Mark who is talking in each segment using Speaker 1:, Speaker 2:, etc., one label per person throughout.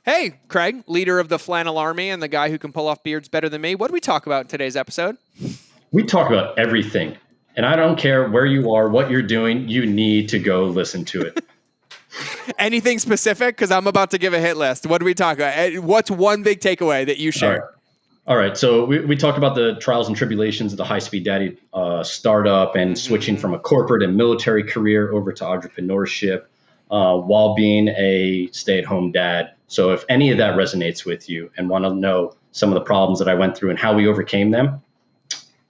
Speaker 1: Hey, Craig, leader of the Flannel Army and the guy who can pull off beards better than me. What do we talk about in today's episode?
Speaker 2: We talk about everything. And I don't care where you are, what you're doing, you need to go listen to it.
Speaker 1: Anything specific? Because I'm about to give a hit list. What do we talk about? What's one big takeaway that you share?
Speaker 2: All right. So we talked about the trials and tribulations of the high-speed daddy startup and switching from a corporate and military career over to entrepreneurship while being a stay-at-home dad. So if any of that resonates with you and want to know some of the problems that I went through and how we overcame them,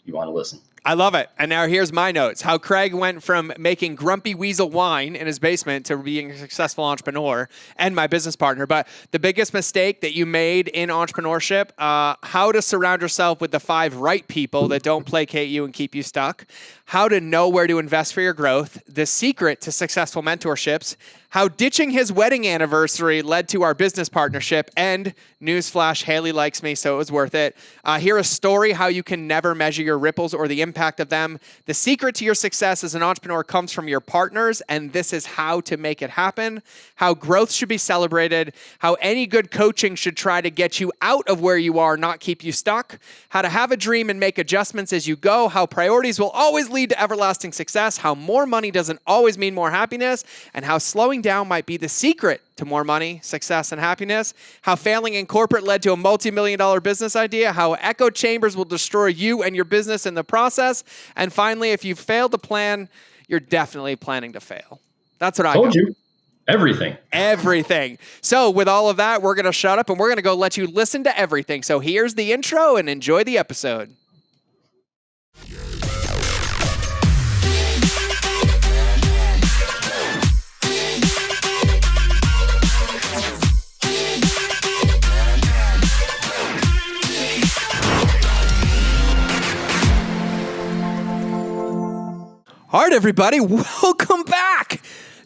Speaker 2: you want to listen.
Speaker 1: I love it. And now here's my notes. How Craig went from making grumpy weasel wine in his basement to being a successful entrepreneur and my business partner. But the biggest mistake that you made in entrepreneurship, how to surround yourself with the 5 right people that don't placate you and keep you stuck, how to know where to invest for your growth, the secret to successful mentorships, how ditching his wedding anniversary led to our business partnership, and newsflash, Haley likes me, so it was worth it. Hear a story, how you can never measure your ripples or the impact of them. The secret to your success as an entrepreneur comes from your partners, and this is how to make it happen. How growth should be celebrated. How any good coaching should try to get you out of where you are, not keep you stuck. How to have a dream and make adjustments as you go. How priorities will always lead to everlasting success. How more money doesn't always mean more happiness. And how slowing down might be the secret to more money, success, and happiness. How failing in corporate led to a multi-million-dollar business idea. How echo chambers will destroy you and your business in the process. And finally, if you fail to plan, you're definitely planning to fail. That's what I
Speaker 2: told you. Everything.
Speaker 1: So with all of that, we're going to shut up and we're going to go let you listen to everything. So here's the intro and enjoy the episode. All right, everybody, welcome back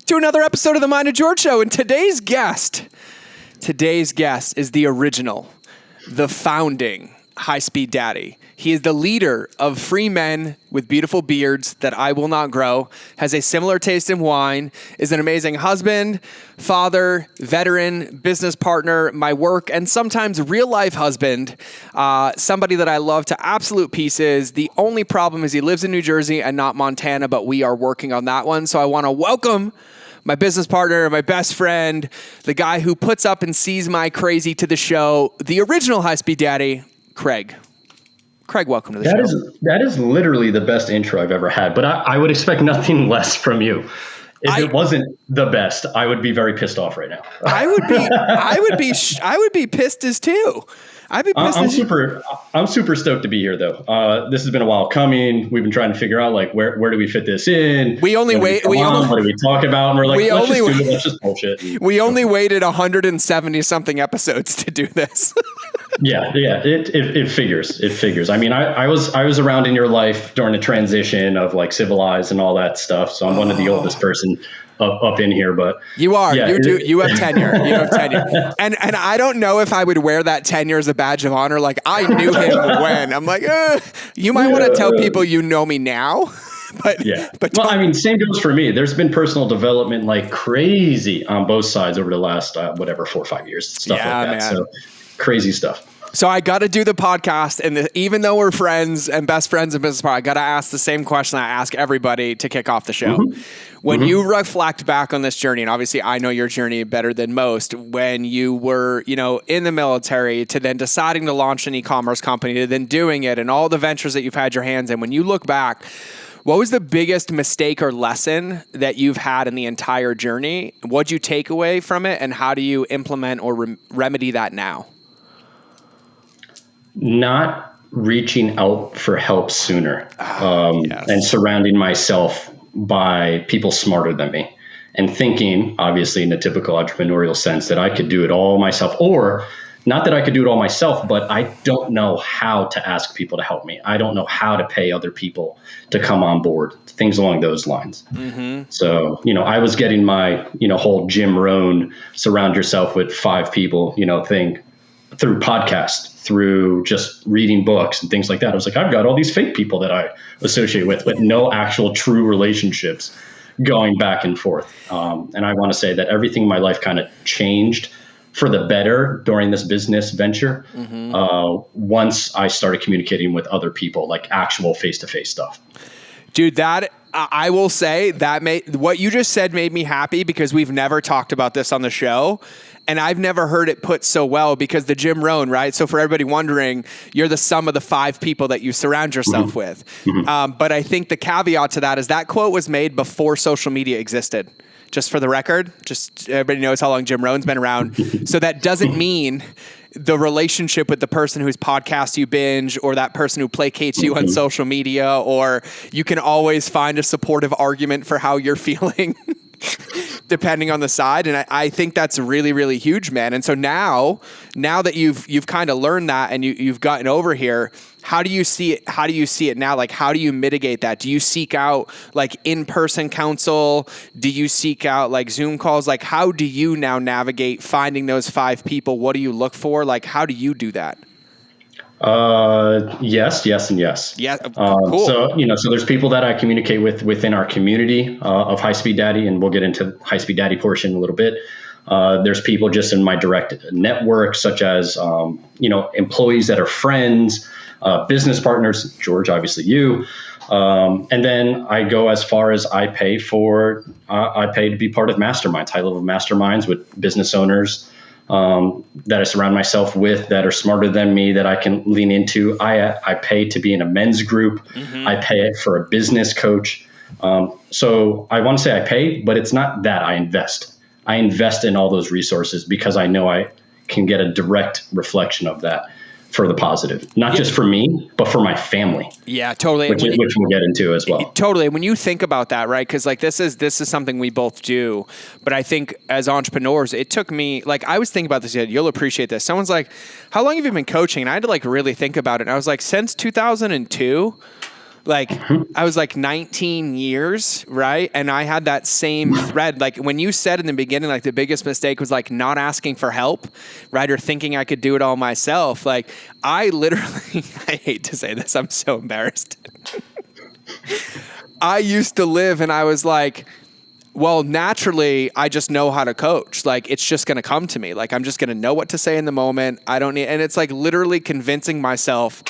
Speaker 1: to another episode of the Mind of George Show. And today's guest is the original, the founding high-speed daddy. He is the leader of free men with beautiful beards that I will not grow, has a similar taste in wine, is an amazing husband, father, veteran, business partner, my work, and sometimes real-life husband, somebody that I love to absolute pieces. The only problem is he lives in New Jersey and not Montana, but we are working on that one. So I want to welcome my business partner, my best friend, the guy who puts up and sees my crazy to the show, the original high-speed daddy, Craig. Craig, welcome to the show.
Speaker 2: That is literally the best intro I've ever had, but I would expect nothing less from you. If it wasn't the best, I would be very pissed off right now.
Speaker 1: I would be pissed as too. I'd be pissed.
Speaker 2: I'm super stoked to be here though. This has been a while coming. We've been trying to figure out like where do we fit this in?
Speaker 1: What do we
Speaker 2: talk about? And we're like, let's just bullshit.
Speaker 1: We only waited 170 something episodes to do this.
Speaker 2: Yeah. It figures. I mean, I was around in your life during the transition of like civilized and all that stuff. So I'm one of the oldest person up in here, but
Speaker 1: you are. Yeah, you have tenure. And I don't know if I would wear that tenure as a badge of honor. Like I knew him when. I'm like, you might want to tell people you know me now. But
Speaker 2: well, I mean, same goes for me. There's been personal development like crazy on both sides over the last 4 or 5 years, stuff like that. Man. So crazy stuff.
Speaker 1: So I got to do the podcast, and even though we're friends and best friends in business, I got to ask the same question I ask everybody to kick off the show. Mm-hmm. When you reflect back on this journey, and obviously I know your journey better than most, when you were, in the military to then deciding to launch an e-commerce company to then doing it and all the ventures that you've had your hands in, when you look back, what was the biggest mistake or lesson that you've had in the entire journey? What'd you take away from it, and how do you implement or remedy that now?
Speaker 2: Not reaching out for help sooner, and surrounding myself by people smarter than me, and thinking, obviously in the typical entrepreneurial sense, that I could do it all myself, or not that I could do it all myself, but I don't know how to ask people to help me. I don't know how to pay other people to come on board, things along those lines. Mm-hmm. So, I was getting my, whole Jim Rohn, surround yourself with 5 people, thing through podcasts, through just reading books and things like that. I was like, I've got all these fake people that I associate with, but no actual true relationships going back and forth. And I want to say that everything in my life kind of changed for the better during this business venture. Once I started communicating with other people, like actual face-to-face stuff.
Speaker 1: Dude, that I will say that what you just said made me happy, because we've never talked about this on the show. And I've never heard it put so well, because the Jim Rohn, right? So for everybody wondering, you're the sum of the 5 people that you surround yourself with. But I think the caveat to that is that quote was made before social media existed. Just for the record, just everybody knows how long Jim Rohn's been around. So that doesn't mean the relationship with the person whose podcast you binge, or that person who placates you on social media, or you can always find a supportive argument for how you're feeling. Depending on the side. And I think that's really, really huge, man. And so now that you've kind of learned that and you've gotten over here, how do you see it? How do you see it now? Like, how do you mitigate that? Do you seek out like in-person counsel? Do you seek out like Zoom calls? Like, how do you now navigate finding those 5 people? What do you look for? Like, how do you do that?
Speaker 2: Yes, and yes.
Speaker 1: Yeah. Cool.
Speaker 2: So there's people that I communicate with within our community of High Speed Daddy, and we'll get into High Speed Daddy portion in a little bit. There's people just in my direct network, such as, employees that are friends, business partners, George, obviously you. And then I go as far as I pay to be part of masterminds, high level masterminds with business owners, that I surround myself with that are smarter than me, that I can lean into. I pay to be in a men's group. I pay for a business coach. So I want to say I pay, but it's not that. I invest in all those resources because I know I can get a direct reflection of that for the positive, not just for me, but for my family.
Speaker 1: Yeah, totally.
Speaker 2: Which we'll get into as well.
Speaker 1: Totally. When you think about that, right? Because like this is something we both do, but I think as entrepreneurs, it took me, like I was thinking about this. You'll appreciate this. Someone's like, "How long have you been coaching?" And I had to like really think about it. And I was like, "Since 2002." Like I was like 19 years, right? And I had that same thread. Like when you said in the beginning, like the biggest mistake was like not asking for help, right? Or thinking I could do it all myself. Like I literally, I hate to say this, I'm so embarrassed. I used to live and I was like, well, naturally, I just know how to coach. Like, it's just going to come to me. Like, I'm just going to know what to say in the moment. I don't need, and it's like literally convincing myself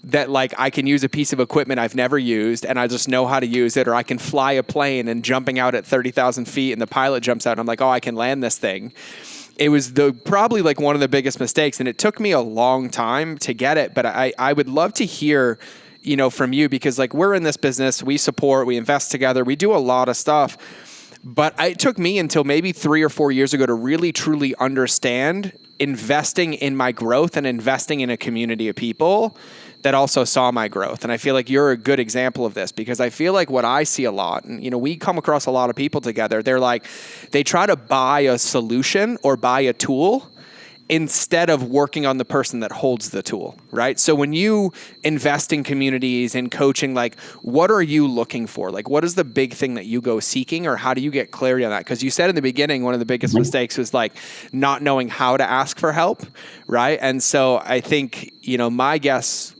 Speaker 1: that like I can use a piece of equipment I've never used and I just know how to use it, or I can fly a plane and jumping out at 30,000 feet and the pilot jumps out and I'm like, oh, I can land this thing. It was probably like one of the biggest mistakes, and it took me a long time to get it. But I would love to hear, from you, because like we're in this business, we support, we invest together, we do a lot of stuff. But it took me until maybe 3 or 4 years ago to really, truly understand investing in my growth and investing in a community of people that also saw my growth. And I feel like you're a good example of this, because I feel like what I see a lot, and we come across a lot of people together, they're like, they try to buy a solution or buy a tool instead of working on the person that holds the tool, right? So when you invest in communities and coaching, like what are you looking for? Like what is the big thing that you go seeking, or how do you get clarity on that? Because you said in the beginning, one of the biggest mistakes was like not knowing how to ask for help, right? And so I think, my guess,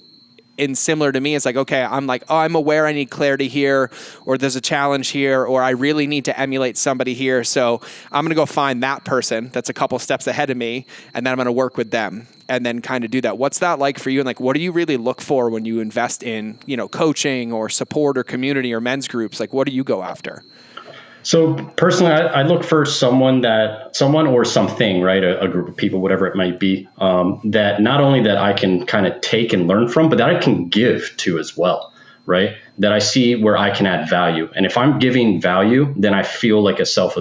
Speaker 1: and similar to me, it's like, okay, I'm like, oh, I'm aware I need clarity here, or there's a challenge here, or I really need to emulate somebody here. So I'm going to go find that person that's a couple steps ahead of me, and then I'm going to work with them and then kind of do that. What's that like for you? And like, what do you really look for when you invest in, coaching or support or community or men's groups? Like, what do you go after?
Speaker 2: So personally, I look for someone or something, right? A group of people, whatever it might be, that not only that I can kind of take and learn from, but that I can give to as well, right? That I see where I can add value. And if I'm giving value, then I feel like a sense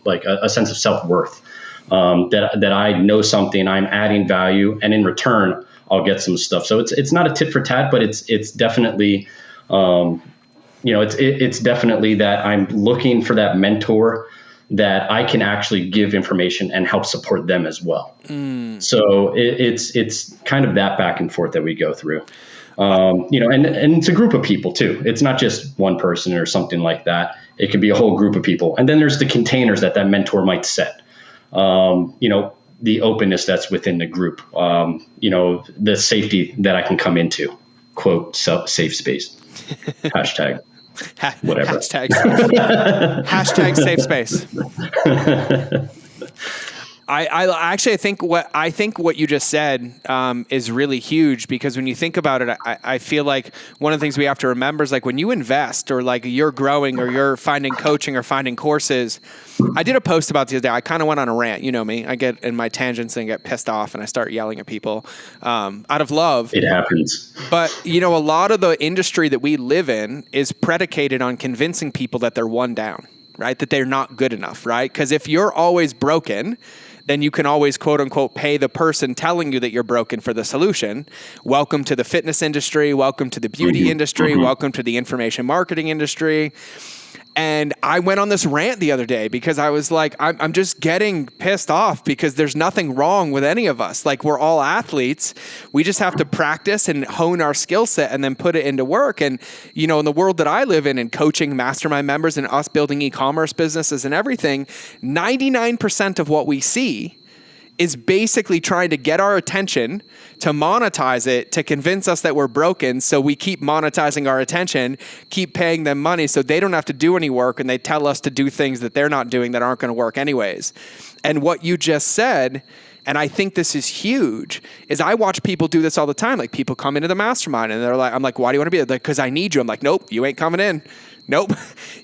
Speaker 2: of self-worth, that I know something, I'm adding value, and in return, I'll get some stuff. So it's not a tit for tat, but it's definitely, it's definitely that I'm looking for that mentor that I can actually give information and help support them as well. So it's kind of that back and forth that we go through, and it's a group of people too. It's not just one person or something like that. It could be a whole group of people. And then there's the containers that mentor might set, the openness that's within the group, the safety that I can come into, quote, safe space. Hashtag whatever.
Speaker 1: Hashtag safe space. I think what you just said is really huge, because when you think about it, I feel like one of the things we have to remember is like when you invest, or like you're growing, or you're finding coaching or finding courses. I did a post about the other day. I kind of went on a rant. You know me. I get in my tangents and get pissed off, and I start yelling at people out of love.
Speaker 2: It happens.
Speaker 1: But a lot of the industry that we live in is predicated on convincing people that they're one down, right? That they're not good enough, right? Because if you're always broken, then you can always, quote unquote, pay the person telling you that you're broken for the solution. Welcome to the fitness industry. Welcome to the beauty industry. Welcome to the information marketing industry. And I went on this rant the other day because I was like, I'm just getting pissed off, because there's nothing wrong with any of us. Like, we're all athletes. We just have to practice and hone our skill set and then put it into work. And, in the world that I live in, and coaching mastermind members and us building e-commerce businesses and everything, 99% of what we see is basically trying to get our attention, to monetize it, to convince us that we're broken. So we keep monetizing our attention, keep paying them money so they don't have to do any work, and they tell us to do things that they're not doing that aren't going to work anyways. And what you just said, and I think this is huge, is I watch people do this all the time. Like, people come into the mastermind and they're like, I'm like, why do you want to be there? Like, because I need you. I'm like, nope, you ain't coming in. Nope.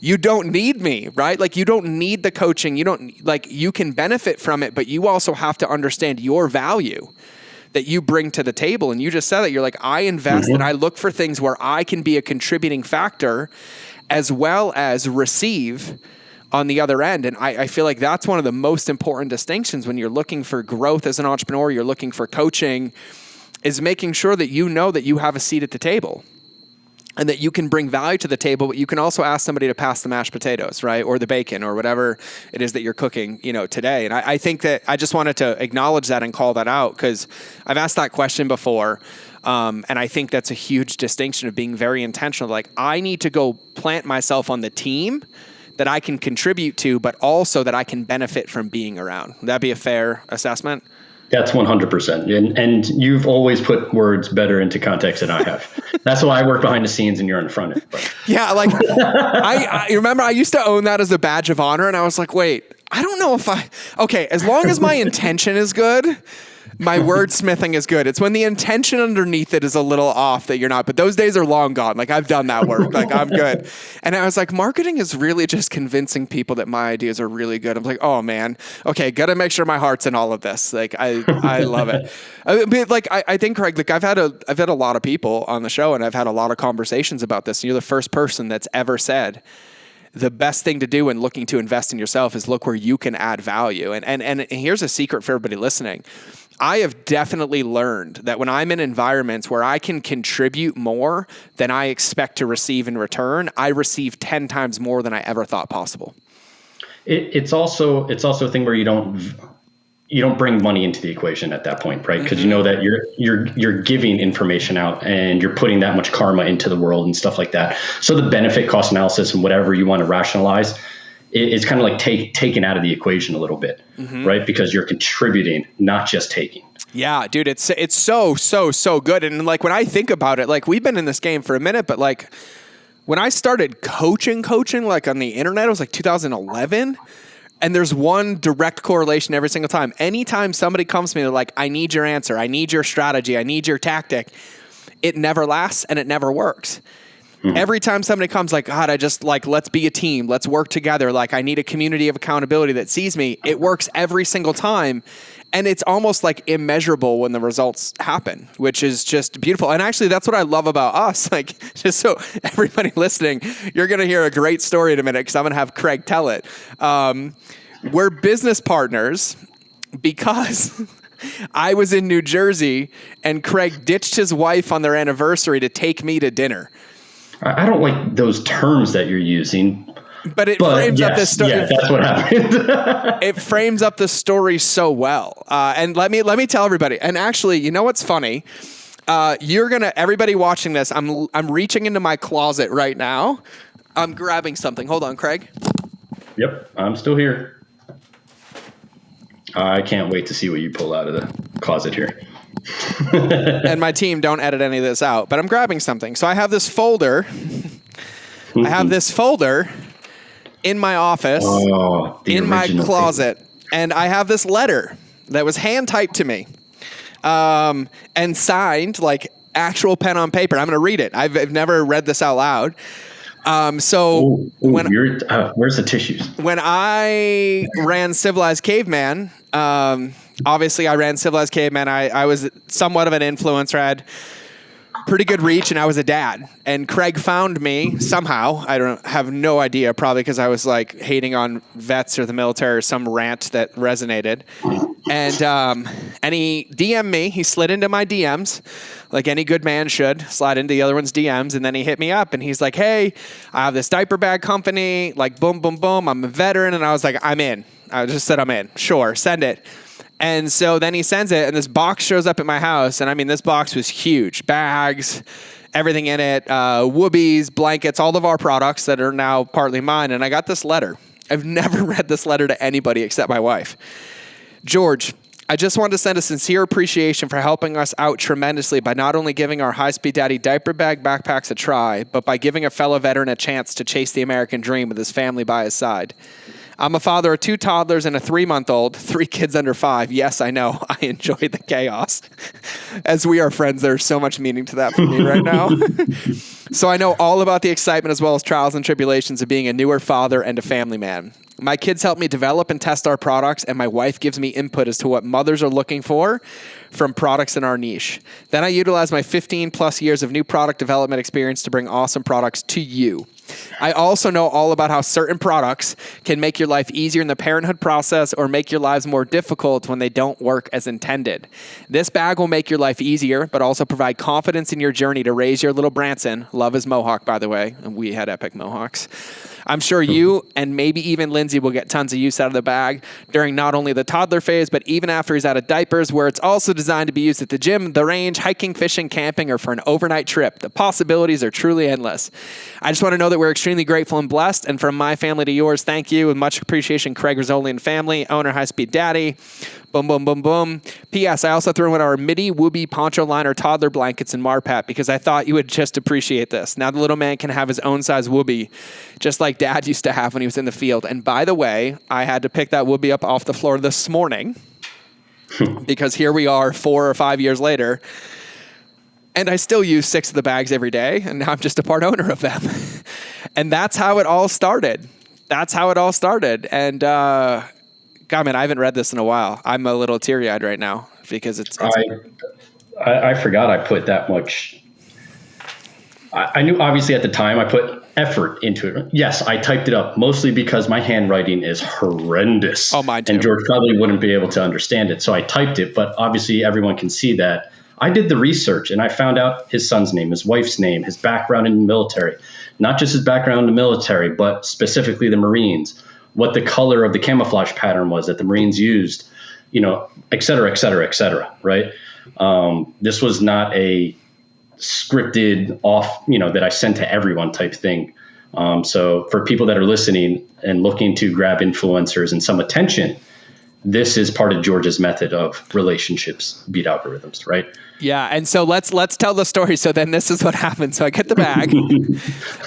Speaker 1: You don't need me, right? Like, you don't need the coaching. You can benefit from it, but you also have to understand your value that you bring to the table. And you just said that. You're like, I invest and I look for things where I can be a contributing factor as well as receive on the other end. And I feel like that's one of the most important distinctions when you're looking for growth as an entrepreneur, you're looking for coaching, is making sure that you know that you have a seat at the table and that you can bring value to the table, but you can also ask somebody to pass the mashed potatoes, right? Or the bacon, or whatever it is that you're cooking, today. And I think that I just wanted to acknowledge that and call that out, because I've asked that question before. And I think that's a huge distinction of being very intentional. Like, I need to go plant myself on the team that I can contribute to, but also that I can benefit from being around. Would that be a fair assessment?
Speaker 2: That's 100%. And you've always put words better into context than I have. That's why I work behind the scenes and you're in front of it. But.
Speaker 1: Yeah. Like, I remember I used to own that as a badge of honor. And I was like, wait, I don't know if okay, as long as my intention is good, my wordsmithing is good. It's when the intention underneath it is a little off that you're not. But those days are long gone. Like, I've done that work. Like, I'm good. And I was like, marketing is really just convincing people that my ideas are really good. I'm like, oh man, okay, got to make sure my heart's in all of this. Like, I love it. I think, Craig, like, I've had a lot of people on the show, and I've had a lot of conversations about this. And you're the first person that's ever said the best thing to do when looking to invest in yourself is look where you can add value. And here's a secret for everybody listening. I have definitely learned that when I'm in environments where I can contribute more than I expect to receive in return, I receive 10 times more than I ever thought possible.
Speaker 2: It's also a thing where you don't bring money into the equation at that point, right? Because you know that you're giving information out and you're putting that much karma into the world and stuff like that. So the benefit cost analysis and whatever you want to rationalize, it's kind of like taken out of the equation a little bit, right? Because you're contributing, not just taking. Yeah,
Speaker 1: dude, it's so good. And like, when I think about it, like, we've been in this game for a minute, but like, when I started coaching like on the internet, it was like 2011. And there's one direct correlation every single time. Anytime somebody comes to me, they're like, I need your answer. I need your strategy. I need your tactic. It never lasts and it never works. Every time somebody comes like, God, I just like, let's be a team. Let's work together. Like, I need a community of accountability that sees me. It works every single time. And it's almost like immeasurable when the results happen, which is just beautiful. And actually, that's what I love about us. Like, just so everybody listening, you're going to hear a great story in a minute, because I'm going to have Craig tell it. We're business partners because I was in New Jersey and Craig ditched his wife on their anniversary to take me to dinner.
Speaker 2: I don't like those terms that you're using.
Speaker 1: But frames up this story.
Speaker 2: Yeah, that's what happened.
Speaker 1: It frames up the story so well. And let me tell everybody. And actually, you know what's funny? Everybody watching this, I'm reaching into my closet right now. I'm grabbing something. Hold on, Craig.
Speaker 2: Yep, I'm still here. I can't wait to see what you pull out of the closet here.
Speaker 1: And my team, don't edit any of this out, but I'm grabbing something. So I have this folder. in my office, in my closet. and I have this letter that was hand typed to me, and signed, like actual pen on paper. I'm going to read it. I've never read this out loud. Where's the tissues? When I ran Civilized Caveman, obviously I ran Civilized Caveman. I was somewhat of an influencer. I had pretty good reach, and I was a dad. And Craig found me somehow. I have no idea, probably because I was like hating on vets or the military or some rant that resonated. And he DM'd me. He slid into my DMs like any good man should, slide into the other one's DMs. And then he hit me up and he's like, hey, I have this diaper bag company, like boom, boom, boom. I'm a veteran. And I was like, I'm in. I just said, I'm in. Sure, send it. And so then he sends it, and this box shows up at my house. And I mean, this box was huge. Bags, everything in it, whoobies, blankets, all of our products that are now partly mine. And I got this letter. I've never read this letter to anybody except my wife. George, I just wanted to send a sincere appreciation for helping us out tremendously by not only giving our High-Speed Daddy diaper bag backpacks a try, but by giving a fellow veteran a chance to chase the American dream with his family by his side. I'm a father of 2 toddlers and a 3-month-old, 3 kids under 5. Yes, I know. I enjoy the chaos. As we are friends, there's so much meaning to that for me right now. So I know all about the excitement as well as trials and tribulations of being a newer father and a family man. My kids help me develop and test our products, and my wife gives me input as to what mothers are looking for from products in our niche. Then I utilize my 15 plus years of new product development experience to bring awesome products to you. I also know all about how certain products can make your life easier in the parenthood process or make your lives more difficult when they don't work as intended. This bag will make your life easier, but also provide confidence in your journey to raise your little Branson. Love his mohawk, by the way. And we had epic mohawks. I'm sure you and maybe even Lindsay will get tons of use out of the bag during not only the toddler phase, but even after he's out of diapers, where it's also designed to be used at the gym, the range, hiking, fishing, camping, or for an overnight trip. The possibilities are truly endless. I just want to know that we're extremely grateful and blessed. And from my family to yours, thank you. With much appreciation, Craig Risoli and family, owner High-Speed Daddy. Boom, boom, boom, boom. P.S. I also threw in our midi whoopie poncho liner toddler blankets in Marpat because I thought you would just appreciate this. Now the little man can have his own size whoopie, just like Dad used to have when he was in the field. And by the way, I had to pick that whoopie up off the floor this morning because here we are 4 or 5 years later, and I still use 6 of the bags every day, and now I'm just a part owner of them. And that's how it all started. And God, man, I haven't read this in a while. I'm a little teary-eyed right now because it's
Speaker 2: I forgot I put that much. I knew obviously at the time I put effort into it. Yes, I typed it up mostly because my handwriting is horrendous.
Speaker 1: Oh, mine too.
Speaker 2: And George probably wouldn't be able to understand it. So I typed it, but obviously everyone can see that. I did the research and I found out his son's name, his wife's name, his background in the military. Not just his background in the military, but specifically the Marines. What the color of the camouflage pattern was that the Marines used, et cetera, et cetera, et cetera, right? This was not a scripted off, that I sent to everyone type thing. So for people that are listening and looking to grab influencers and some attention, this is part of George's method of relationships beat algorithms, right?
Speaker 1: Yeah, and so let's tell the story. So then this is what happened. So I get the bag.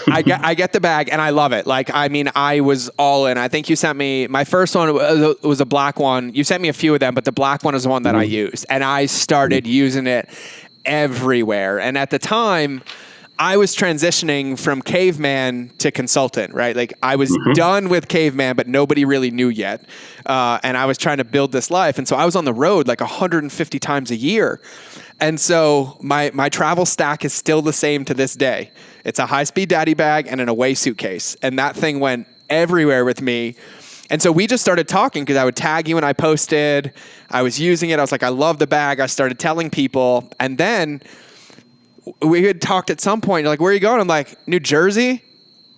Speaker 1: I get the bag, and I love it. Like, I mean, I was all in. I think you sent me, my first one was a black one. You sent me a few of them, but the black one is the one that I used. And I started using it everywhere. And at the time, I was transitioning from caveman to consultant, right? Like I was done with caveman, but nobody really knew yet. And I was trying to build this life. And so I was on the road like 150 times a year. And so my travel stack is still the same to this day. It's a High-Speed Daddy bag and an away suitcase. And that thing went everywhere with me. And so we just started talking because I would tag you when I posted. I was using it. I was like, I love the bag. I started telling people. And then we had talked at some point. You're like, where are you going? I'm like, New Jersey?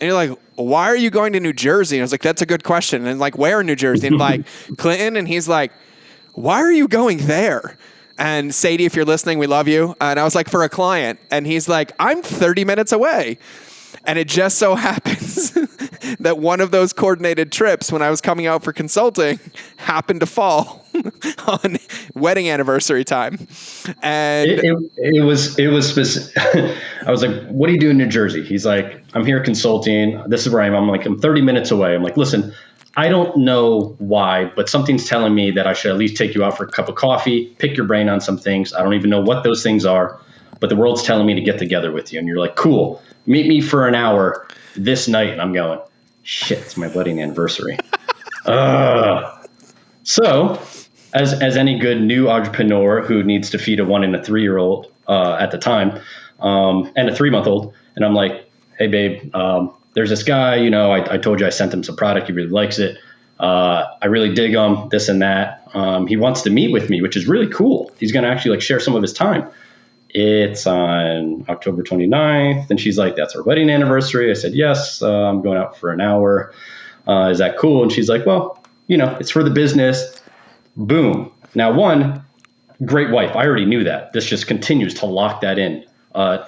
Speaker 1: And you're like, why are you going to New Jersey? And I was like, that's a good question. And like, where in New Jersey? And like, Clinton. And he's like, why are you going there? And Sadie, if you're listening, we love you. And I was like, for a client. And he's like, I'm 30 minutes away. And it just so happens that one of those coordinated trips when I was coming out for consulting happened to fall on wedding anniversary time. And
Speaker 2: it was specific. I was like, what do you do in New Jersey? He's like, I'm here consulting. This is where I am. I'm like, I'm 30 minutes away. I'm like, listen, I don't know why, but something's telling me that I should at least take you out for a cup of coffee, pick your brain on some things. I don't even know what those things are, but the world's telling me to get together with you. And you're like, cool, meet me for an hour this night. And I'm going, shit, it's my wedding anniversary. So as any good new entrepreneur who needs to feed a 1 and a 3-year-old at the time, and a 3-month-old, and I'm like, hey, babe, there's this guy, I told you I sent him some product. He really likes it. I really dig him, this and that. He wants to meet with me, which is really cool. He's going to actually share some of his time. It's on October 29th. And she's like, that's our wedding anniversary. I said, yes, I'm going out for an hour. Is that cool? And she's like, well, it's for the business. Boom. Now, 1, great wife. I already knew that. This just continues to lock that in.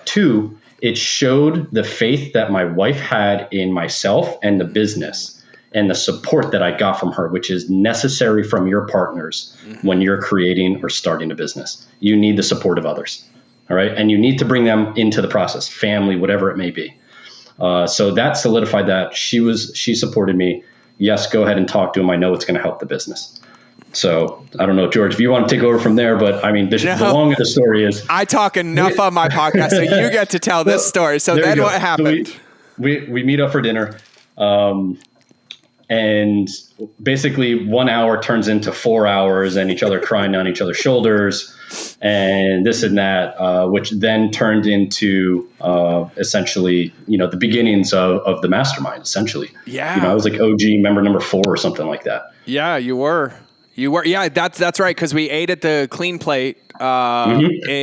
Speaker 2: 2, it showed the faith that my wife had in myself and the business and the support that I got from her, which is necessary from your partners when you're creating or starting a business. You need the support of others. All right. And you need to bring them into the process, family, whatever it may be. So that solidified that. She supported me. Yes, go ahead and talk to him. I know it's going to help the business. So I don't know, George, if you want to take over from there, but I mean, the long of the story is
Speaker 1: I talk enough on my podcast, so you get to tell this story. So then what happened?
Speaker 2: So we meet up for dinner, and basically 1 hour turns into 4 hours and each other crying on each other's shoulders and this and that, which then turned into essentially, the beginnings of the mastermind, essentially.
Speaker 1: Yeah.
Speaker 2: I was like OG member number 4 or something like that.
Speaker 1: Yeah, you were. Yeah, that's right. Because we ate at the Clean Plate in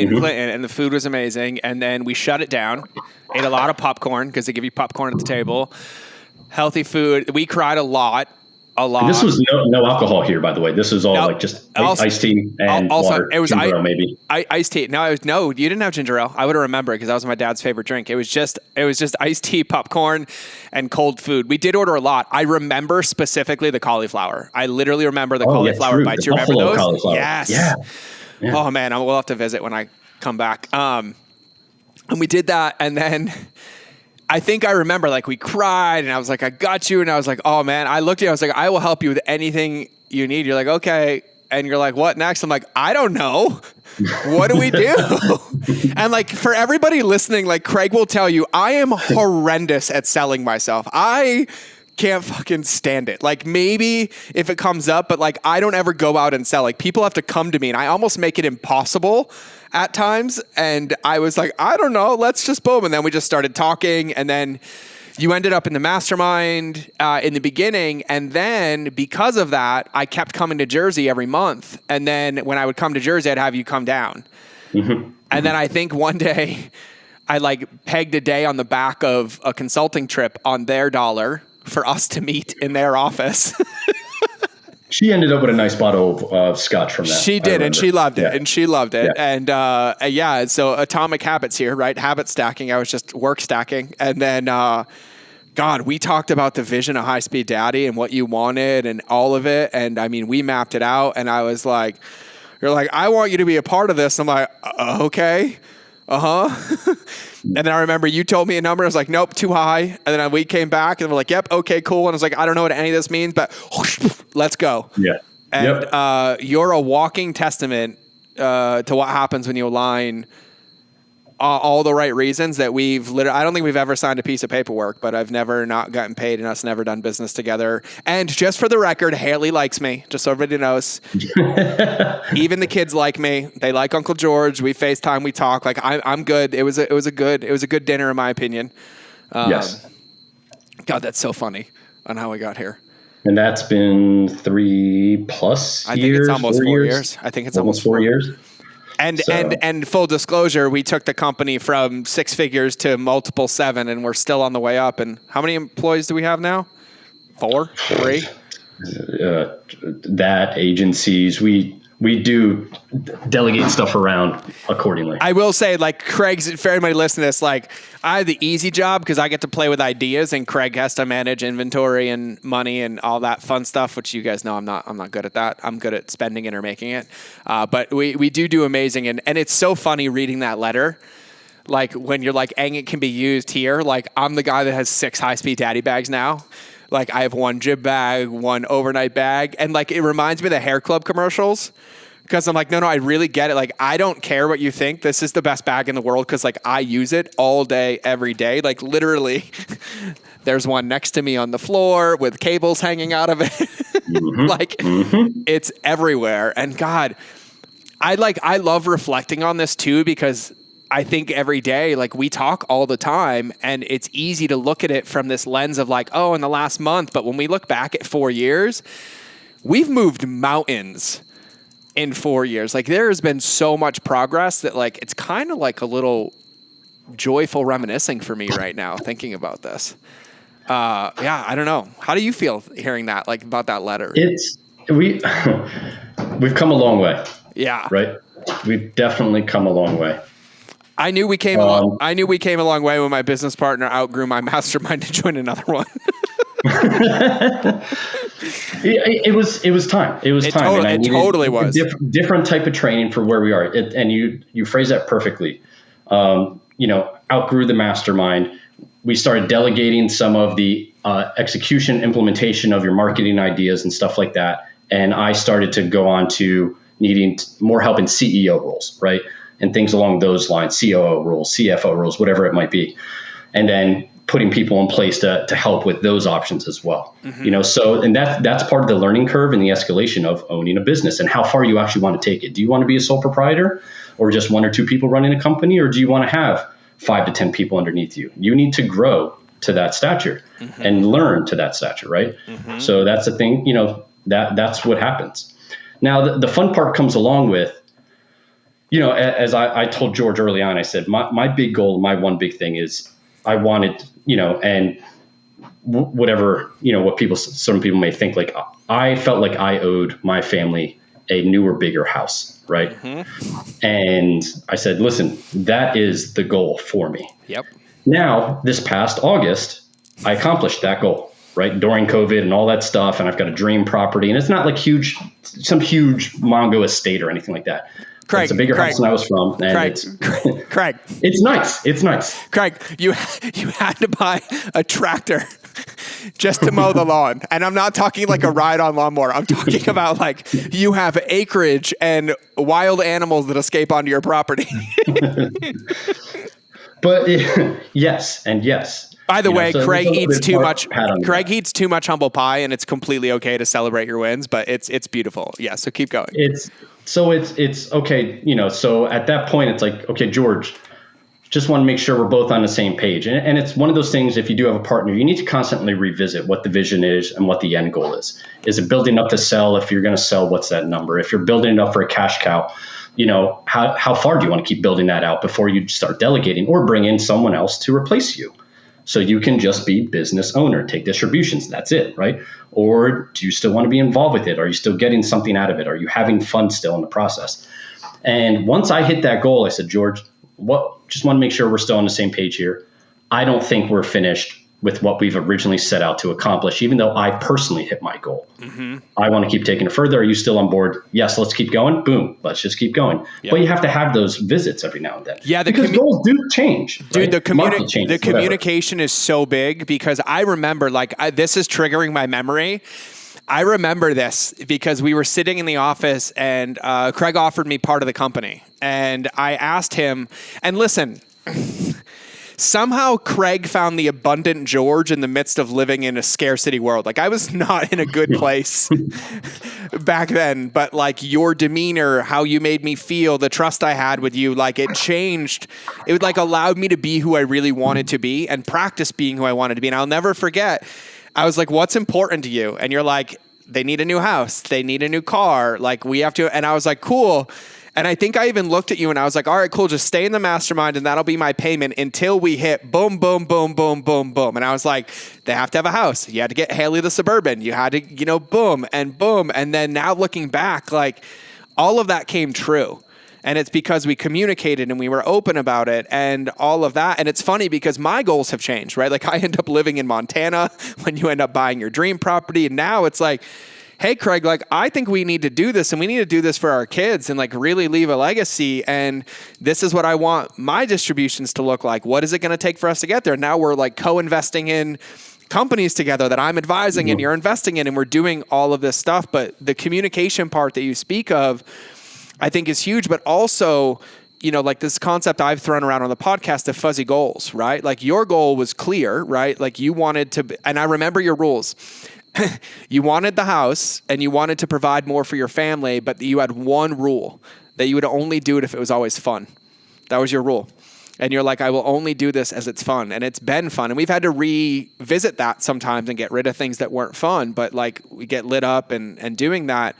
Speaker 1: Clinton, and the food was amazing. And then we shut it down. Ate a lot of popcorn because they give you popcorn at the table. Healthy food. We cried a lot. And
Speaker 2: this was no alcohol here, by the way. This was all just iced tea and water.
Speaker 1: It was
Speaker 2: ginger ale, maybe
Speaker 1: iced tea. No, you didn't have ginger ale. I would have remembered because that was my dad's favorite drink. It was just iced tea, popcorn, and cold food. We did order a lot. I remember specifically the cauliflower. I literally remember the cauliflower bites.
Speaker 2: The
Speaker 1: you remember those?
Speaker 2: Cauliflower.
Speaker 1: Yes.
Speaker 2: Yeah.
Speaker 1: Oh man, we'll have to visit when I come back. And we did that, and then I think I remember we cried and I was like, I got you. And I was like, oh man, I looked at you. I was like, I will help you with anything you need. You're like, okay. And you're like, what next? I'm like, I don't know. What do we do? And for everybody listening, Craig will tell you, I am horrendous at selling myself. I can't fucking stand it. Maybe if it comes up, but I don't ever go out and sell. People have to come to me and I almost make it impossible at times. And I was like, I don't know, let's just boom. And then we just started talking. And then you ended up in the mastermind in the beginning. And then because of that, I kept coming to Jersey every month. And then when I would come to Jersey, I'd have you come down. And then I think one day I pegged a day on the back of a consulting trip on their dollar for us to meet in their office.
Speaker 2: She ended up with a nice bottle of scotch from that.
Speaker 1: She did, and she loved it. And she loved it. Yeah. And so Atomic Habits here, right? Habit stacking. I was just work stacking. And then, God, we talked about the vision of High Speed Daddy and what you wanted and all of it. And I mean, we mapped it out. And I was like, you're like, I want you to be a part of this. I'm like, okay. And then I remember you told me a number. I was like, nope, too high. And then we came back and we're like, yep, okay, cool. And I was like, I don't know what any of this means, but let's go.
Speaker 2: Yeah.
Speaker 1: And you're a walking testament to what happens when you align all the right reasons that I don't think we've ever signed a piece of paperwork, but I've never not gotten paid and us never done business together. And just for the record, Haley likes me, just so everybody knows. Even the kids like me. They like Uncle George. We FaceTime, we talk. I'm good. It was a good dinner in my opinion.
Speaker 2: Yes.
Speaker 1: God, that's so funny on how we got here.
Speaker 2: And that's been 3+ years.
Speaker 1: I think it's almost 4 years. I think it's almost 4
Speaker 2: years.
Speaker 1: And full disclosure, we took the company from 6 figures to multiple 7, and we're still on the way up. And how many employees do we have now? 4? 3?
Speaker 2: That agencies, we do delegate stuff around accordingly.
Speaker 1: I will say, Craig's, for everybody listening to this, I have the easy job because I get to play with ideas, and Craig has to manage inventory and money and all that fun stuff, which you guys know I'm not good at that. I'm good at spending it or making it. But we do amazing. And it's so funny reading that letter. When you're and it can be used here, I'm the guy that has 6 High Speed Daddy bags now. Like I have one gym bag, one overnight bag. And like, it reminds me of the hair club commercials. Because I'm like, no, I really get it. Like, I don't care what you think. This is the best bag in the world because, like, I use it all day, every day. Like, literally, there's one next to me on the floor with cables hanging out of it. Like, it's everywhere. And God, I love reflecting on this too because I think every day, like, we talk all the time, and it's easy to look at it from this lens of like, oh, in the last month. But when we look back at 4 years, we've moved mountains in 4 years. Like there has been so much progress that like, it's kind of like a little joyful reminiscing for me right now, thinking about this. Yeah, I don't know. How do you feel hearing that, like about that letter?
Speaker 2: We've come a long way.
Speaker 1: Yeah.
Speaker 2: Right. We've definitely come a long way.
Speaker 1: I knew we came a long way when my business partner outgrew my mastermind to join another one.
Speaker 2: It was time. It was time.
Speaker 1: And it totally was.
Speaker 2: Different type of training for where we are. And you phrase that perfectly. Outgrew the mastermind. We started delegating some of the execution, implementation of your marketing ideas and stuff like that. And I started to go on to needing more help in CEO roles, right? And things along those lines, COO roles, CFO roles, whatever it might be. And then putting people in place to help with those options as well. So, and that's part of the learning curve and the escalation of owning a business and how far you actually want to take it. Do you want to be a sole proprietor or just one or two people running a company, or do you want to have 5 to 10 people underneath you? You need to grow to that stature and learn to that stature, right? So that's the thing, that's what happens. Now, the fun part comes along with, as I told George early on, I said, my big goal, my one big thing is I wanted, and whatever, what some people may think, like I felt like I owed my family a newer, bigger house. Right. And I said, listen, that is the goal for me.
Speaker 1: Yep.
Speaker 2: Now, this past August, I accomplished that goal, right? During COVID and all that stuff. And I've got a dream property, and it's not like some huge Mongo estate or anything like that. Craig, it's a bigger house than I was from. And
Speaker 1: Craig,
Speaker 2: it's nice. It's nice.
Speaker 1: Craig, you had to buy a tractor just to mow the lawn. And I'm not talking like a ride-on lawnmower. I'm talking about like you have acreage and wild animals that escape onto your property.
Speaker 2: But yes, and yes.
Speaker 1: By the way, Craig eats too much. Craig eats too much humble pie, and it's completely okay to celebrate your wins. But it's beautiful. Yeah. So keep going. It's
Speaker 2: okay. So at that point, it's like, okay, George, just want to make sure we're both on the same page. And it's one of those things, if you do have a partner, you need to constantly revisit what the vision is and what the end goal is. Is it building up to sell? If you're going to sell, what's that number? If you're building it up for a cash cow, how far do you want to keep building that out before you start delegating or bring in someone else to replace you? So you can just be business owner, take distributions. That's it, right? Or do you still want to be involved with it? Are you still getting something out of it? Are you having fun still in the process? And once I hit that goal, I said, George, just want to make sure we're still on the same page here. I don't think we're finished with what we've originally set out to accomplish, even though I personally hit my goal. I want to keep taking it further. Are you still on board? Yes, let's keep going. Boom, let's just keep going. Yep. But you have to have those visits every now and then.
Speaker 1: Yeah,
Speaker 2: because goals do change.
Speaker 1: Dude, right? The communication is so big because I remember, this is triggering my memory. I remember this because we were sitting in the office and Craig offered me part of the company. And I asked him, and listen, somehow Craig found the abundant George in the midst of living in a scarcity world. Like I was not in a good place back then, but like your demeanor, how you made me feel, the trust I had with you, like it changed. It like allowed me to be who I really wanted to be and practice being who I wanted to be. And I'll never forget, I was like, what's important to you? And you're like, they need a new house. They need a new car. Like we have to. And I was like, cool. And I think I even looked at you and I was like, all right, cool. Just stay in the mastermind and that'll be my payment until we hit boom, boom, boom, boom, boom, boom. And I was like, they have to have a house. You had to get Haley the Suburban. You had to, boom and boom. And then now looking back, like all of that came true. And it's because we communicated and we were open about it and all of that. And it's funny because my goals have changed, right? Like I end up living in Montana when you end up buying your dream property. And now it's like, hey, Craig, like, I think we need to do this and we need to do this for our kids and like really leave a legacy. And this is what I want my distributions to look like. What is it going to take for us to get there? Now we're like co-investing in companies together that I'm advising and you're investing in, and we're doing all of this stuff. But the communication part that you speak of, I think is huge, but also, you know, like this concept I've thrown around on the podcast of fuzzy goals, right? Like your goal was clear, right? Like you wanted to, and I remember your rules. You wanted the house and you wanted to provide more for your family, but you had one rule that you would only do it if it was always fun. That was your rule. And you're like, I will only do this as it's fun. And it's been fun. And we've had to revisit that sometimes and get rid of things that weren't fun, but like we get lit up and doing that.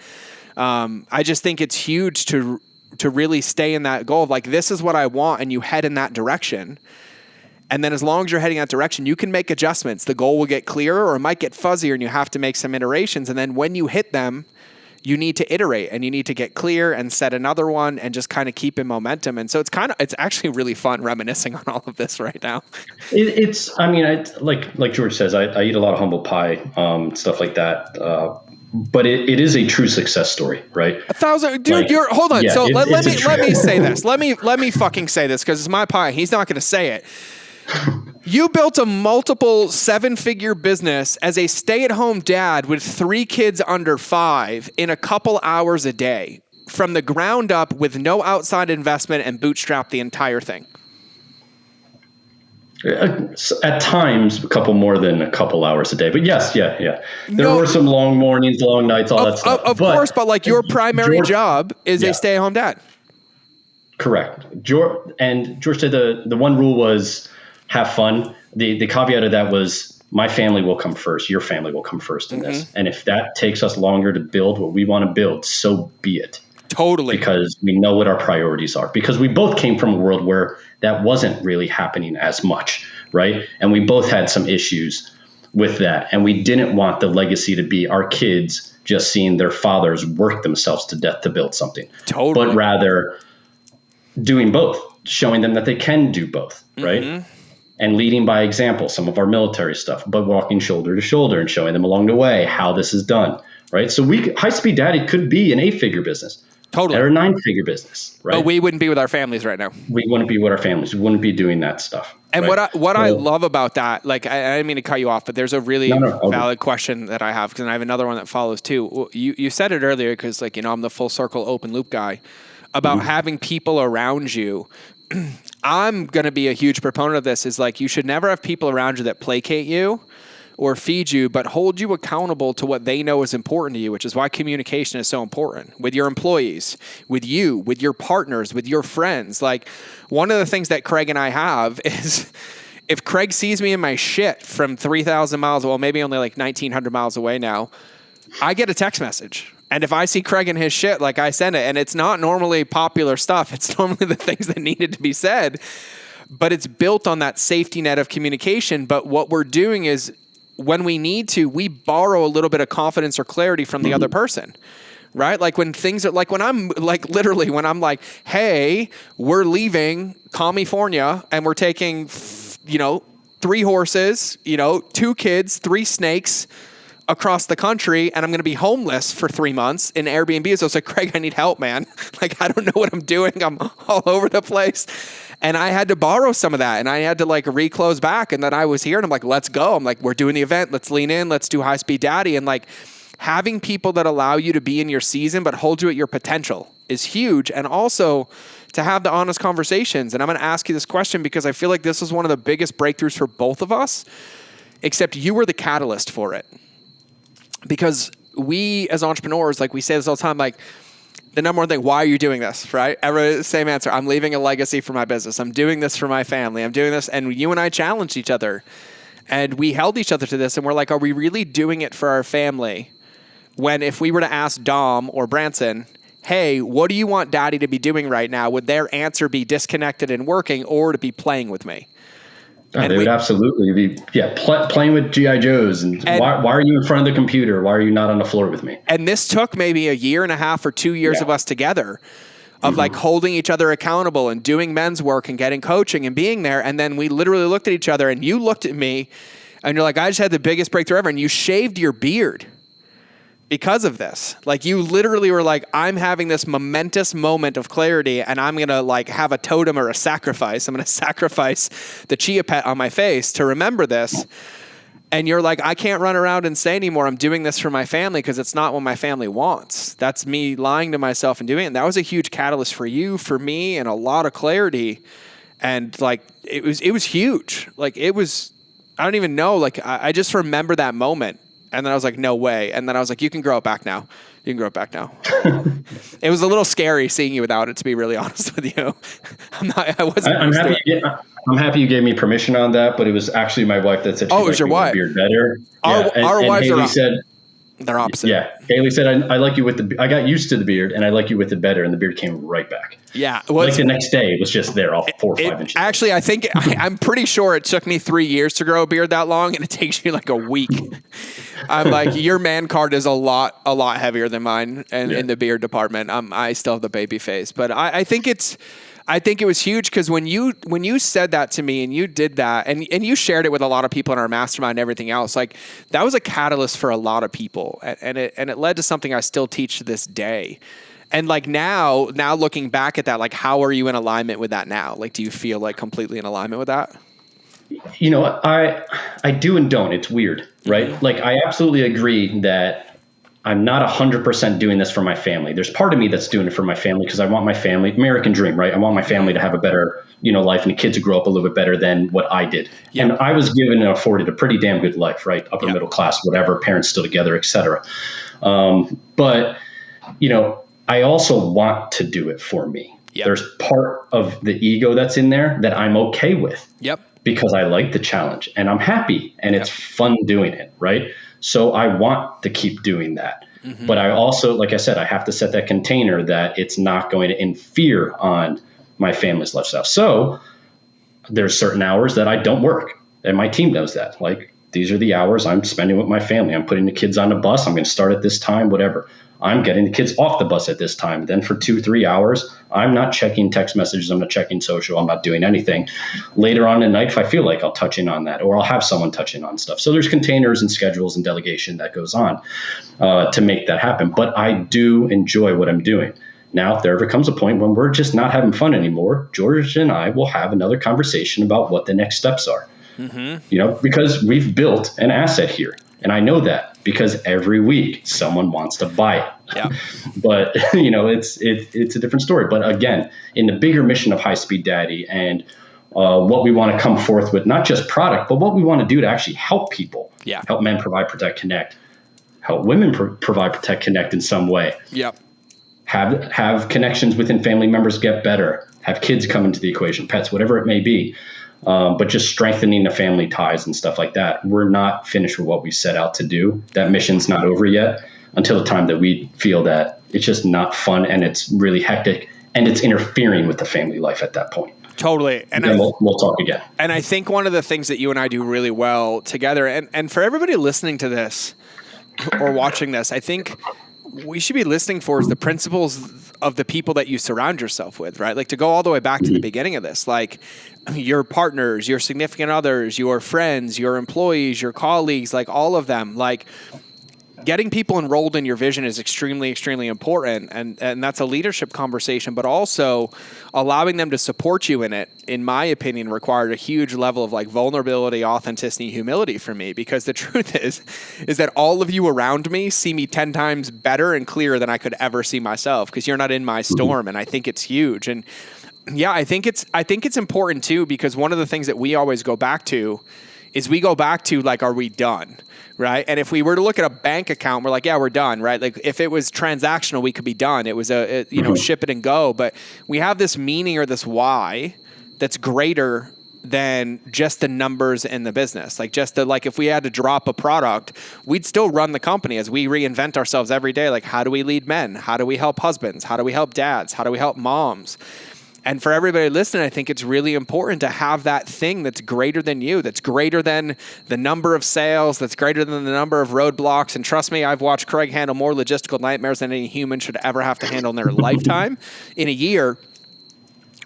Speaker 1: I just think it's huge to really stay in that goal of like, this is what I want. And you head in that direction. And then as long as you're heading that direction, you can make adjustments. The goal will get clearer or it might get fuzzier and you have to make some iterations. And then when you hit them, you need to iterate and you need to get clear and set another one and just kind of keep in momentum. And so it's actually really fun reminiscing on all of this right now.
Speaker 2: Like George says, I eat a lot of humble pie, stuff like that. But it is a true success story, right?
Speaker 1: 1,000, dude. Like, hold on. Yeah, so let me say this. Let me fucking say this because it's my pie. He's not going to say it. You built a multiple 7-figure business as a stay-at-home dad with 3 kids under 5 in a couple hours a day from the ground up with no outside investment and bootstrap the entire thing.
Speaker 2: At times, a couple more than a couple hours a day. But yes, yeah. There were some long mornings, long nights, all that stuff.
Speaker 1: Of course, but like your primary job is a stay-at-home dad.
Speaker 2: Correct. George said the one rule was have fun. The caveat of that was my family will come first. Your family will come first in this. And if that takes us longer to build what we want to build, so be it.
Speaker 1: Totally.
Speaker 2: Because we know what our priorities are. Because we both came from a world where that wasn't really happening as much, right? And we both had some issues with that. And we didn't want the legacy to be our kids just seeing their fathers work themselves to death to build something.
Speaker 1: Totally.
Speaker 2: But rather doing both, showing them that they can do both, right? And leading by example, some of our military stuff, but walking shoulder to shoulder and showing them along the way how this is done, right? So High Speed Daddy could be an 8-figure business.
Speaker 1: Totally.
Speaker 2: Or a 9-figure business, right?
Speaker 1: But we wouldn't be with our families right now.
Speaker 2: We wouldn't be with our families. We wouldn't be doing that stuff.
Speaker 1: And right? I love about that, like, I didn't mean to cut you off, but there's a really valid question that I have, because I have another one that follows too. You said it earlier, because like, you know, I'm the full circle open loop guy, about having people around you. I'm going to be a huge proponent of this, is like, you should never have people around you that placate you or feed you, but hold you accountable to what they know is important to you, which is why communication is so important with your employees, with you, with your partners, with your friends. Like, one of the things that Craig and I have is if Craig sees me in my shit from 3,000 miles, well, maybe only like 1,900 miles away now, I get a text message. And if I see Craig in his shit, like, I send it. And it's not normally popular stuff. It's normally the things that needed to be said. But it's built on that safety net of communication. But what we're doing is, when we need to, we borrow a little bit of confidence or clarity from the other person. Right? Like when things are like, when I'm like, literally, when I'm like, hey, we're leaving California and we're taking, 3 horses, 2 kids, 3 snakes across the country, and I'm going to be homeless for 3 months in Airbnb. So it's like, Craig, I need help, man. Like, I don't know what I'm doing. I'm all over the place. And I had to borrow some of that, and I had to like reclose back. And then I was here and I'm like, let's go. I'm like, we're doing the event. Let's lean in. Let's do High Speed Daddy. And like, having people that allow you to be in your season, but hold you at your potential is huge. And also to have the honest conversations. And I'm going to ask you this question because I feel like this was one of the biggest breakthroughs for both of us, except you were the catalyst for it. Because we as entrepreneurs, like we say this all the time, like the number one thing, why are you doing this, right? Same answer. I'm leaving a legacy for my business. I'm doing this for my family. I'm doing this. And you and I challenged each other and we held each other to this. And we're like, are we really doing it for our family? When if we were to ask Dom or Branson, hey, what do you want daddy to be doing right now? Would their answer be disconnected and working or to be playing with me?
Speaker 2: And they would absolutely be, playing with G.I. Joes. And why are you in front of the computer? Why are you not on the floor with me?
Speaker 1: And this took maybe a year and a half or 2 years of us together of like holding each other accountable and doing men's work and getting coaching and being there. And then we literally looked at each other and you looked at me and you're like, I just had the biggest breakthrough ever. And you shaved your beard because of this. Like, you literally were like, I'm having this momentous moment of clarity and I'm going to like have a totem or a sacrifice. I'm going to sacrifice the chia pet on my face to remember this. And you're like, I can't run around and say anymore, I'm doing this for my family, because it's not what my family wants. That's me lying to myself and doing it. And that was a huge catalyst for you, for me, and a lot of clarity. And like, it was huge. Like it was, I don't even know. Like I just remember that moment. And then I was like, no way. And then I was like, you can grow it back now. You can grow it back now. It was a little scary seeing you without it, to be really honest with you. I'm
Speaker 2: happy you gave me permission on that, but it was actually my wife that said,
Speaker 1: "Oh, it was your wife.
Speaker 2: Beard better."
Speaker 1: Our wives
Speaker 2: Haley
Speaker 1: are
Speaker 2: said,
Speaker 1: they're opposite.
Speaker 2: Yeah, Haley said, "I like you with the. I got used to the beard, and I like you with it better." And the beard came right back.
Speaker 1: Yeah,
Speaker 2: like the next day, it was just there, all 4 or 5 inches.
Speaker 1: Actually, I think I'm pretty sure it took me 3 years to grow a beard that long, and it takes you like a week. I'm like, your man card is a lot heavier than mine, and in the beard department, I still have the baby face, but I think it was huge, because when you said that to me and you did that and you shared it with a lot of people in our mastermind and everything else, like that was a catalyst for a lot of people, and it led to something I still teach to this day. And like now looking back at that, like how are you in alignment with that now? Like, do you feel like completely in alignment with that?
Speaker 2: You know, I do and don't. It's weird, right? Mm-hmm. Like I absolutely agree that I'm not 100% doing this for my family. There's part of me that's doing it for my family because I want my family, American dream, right? I want my family to have a better, life, and the kids to grow up a little bit better than what I did. Yep. And I was given and afforded a pretty damn good life, right? Upper middle class, whatever, parents still together, et cetera. But, I also want to do it for me. Yep. There's part of the ego that's in there that I'm okay with.
Speaker 1: Yep.
Speaker 2: Because I like the challenge and I'm happy and it's fun doing it, right? So I want to keep doing that. Mm-hmm. But I also, like I said, I have to set that container that it's not going to interfere on my family's lifestyle. So there's certain hours that I don't work, and my team knows that. Like, these are the hours I'm spending with my family. I'm putting the kids on the bus. I'm going to start at this time, whatever. I'm getting the kids off the bus at this time. Then for 2-3 hours, I'm not checking text messages. I'm not checking social. I'm not doing anything. Later on in the night, if I feel like, I'll touch in on that, or I'll have someone touch in on stuff. So there's containers and schedules and delegation that goes on to make that happen. But I do enjoy what I'm doing. Now, if there ever comes a point when we're just not having fun anymore, George and I will have another conversation about what the next steps are. Mm-hmm. Because we've built an asset here. And I know that because every week someone wants to buy it. Yeah. But, it's a different story. But again, in the bigger mission of High Speed Daddy and what we want to come forth with, not just product, but what we want to do to actually help people. Yeah. Help men provide, protect, connect. Help women provide, protect, connect in some way. Yep. Have connections within family members get better. Have kids come into the equation, pets, whatever it may be. But just strengthening the family ties and stuff like that. We're not finished with what we set out to do. That mission's not over yet until the time that we feel that it's just not fun and it's really hectic and it's interfering with the family life at that point.
Speaker 1: Totally. And
Speaker 2: then we'll talk again.
Speaker 1: And I think one of the things that you and I do really well together, and for everybody listening to this or watching this, I think we should be listening for is the principles of the people that you surround yourself with, right? Like, to go all the way back to the beginning of this, like your partners, your significant others, your friends, your employees, your colleagues, like all of them, like getting people enrolled in your vision is extremely, extremely important. And that's a leadership conversation, but also allowing them to support you in it, in my opinion, required a huge level of like vulnerability, authenticity, humility for me, because the truth is that all of you around me see me 10 times better and clearer than I could ever see myself, because you're not in my storm. And I think it's huge. And yeah, I think it's important too, because one of the things that we always go back to is like, are we done? Right. And if we were to look at a bank account, we're like, yeah, we're done. Right. Like if it was transactional, we could be done. It was ship it and go. But we have this meaning or this why that's greater than just the numbers in the business. Like if we had to drop a product, we'd still run the company as we reinvent ourselves every day. Like, how do we lead men? How do we help husbands? How do we help dads? How do we help moms? And for everybody listening, I think it's really important to have that thing that's greater than you, that's greater than the number of sales, that's greater than the number of roadblocks. And trust me, I've watched Craig handle more logistical nightmares than any human should ever have to handle in their lifetime in a year.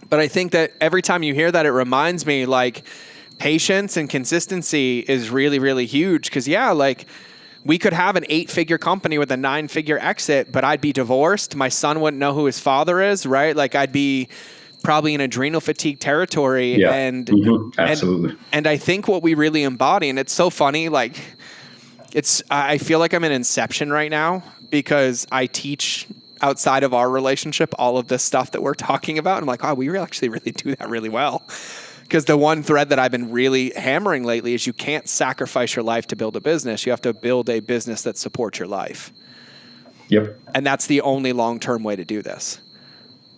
Speaker 1: But I think that every time you hear that, it reminds me, like, patience and consistency is really, really huge. Because, yeah, like, we could have an 8-figure company with a 9-figure exit, but I'd be divorced. My son wouldn't know who his father is, right? Like, I'd be probably in adrenal fatigue territory.
Speaker 2: Yeah.
Speaker 1: And,
Speaker 2: Absolutely.
Speaker 1: and I think what we really embody, and it's so funny, like I feel like I'm in Inception right now because I teach outside of our relationship all of this stuff that we're talking about. And I'm like, oh, we actually really do that really well. Because the one thread that I've been really hammering lately is you can't sacrifice your life to build a business. You have to build a business that supports your life.
Speaker 2: Yep.
Speaker 1: And that's the only long-term way to do this.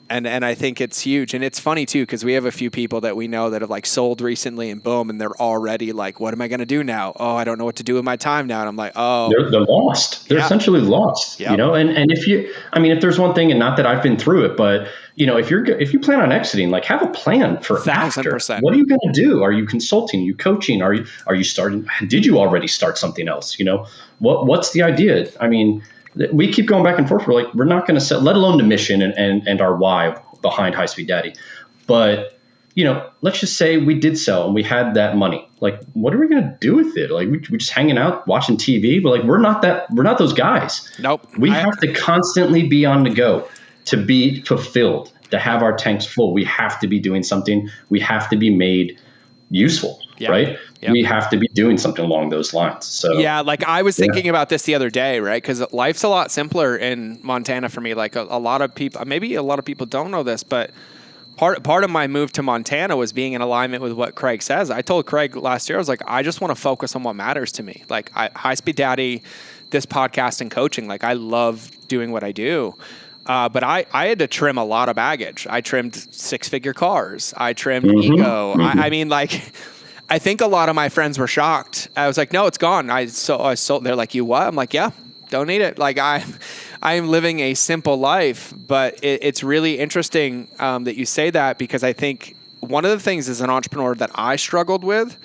Speaker 1: And I think it's huge. And it's funny too, because we have a few people that we know that have like sold recently and boom, and they're already like, what am I going to do now? Oh, I don't know what to do with my time now. And I'm like, oh,
Speaker 2: they're lost. They're essentially lost,
Speaker 1: Yep.
Speaker 2: you know? And if there's one thing, and not that I've been through it, but you know, if you plan on exiting, like have a plan for
Speaker 1: 1,000%.
Speaker 2: after. What are you going to do? Are you consulting? Are you coaching? Are you starting? Did you already start something else? You know, what's the idea? I mean, we keep going back and forth. We're like, we're not going to set, let alone the mission and our why behind High Speed Daddy. But, you know, let's just say we did sell and we had that money. Like, what are we going to do with it? Like, we just hanging out, watching TV. But like, we're not those guys.
Speaker 1: Nope.
Speaker 2: We have to constantly be on the go to be fulfilled, to have our tanks full. We have to be doing something. We have to be made useful. Yep. Right? Yep. We have to be doing something along those lines. So
Speaker 1: yeah, like I was thinking about this the other day, right? Because life's a lot simpler in Montana for me. Like a lot of people, maybe a lot of people don't know this, but part of my move to Montana was being in alignment with what Craig says. I told Craig last year, I was like, I just want to focus on what matters to me. Like High Speed Daddy, this podcast and coaching, like I love doing what I do. But I had to trim a lot of baggage. I trimmed 6-figure cars. I trimmed ego. I mean, like, I think a lot of my friends were shocked. I was like, no, it's gone. I sold. They're like, you what? I'm like, yeah, don't need it. Like I am living a simple life, but it's really interesting that you say that, because I think one of the things as an entrepreneur that I struggled with,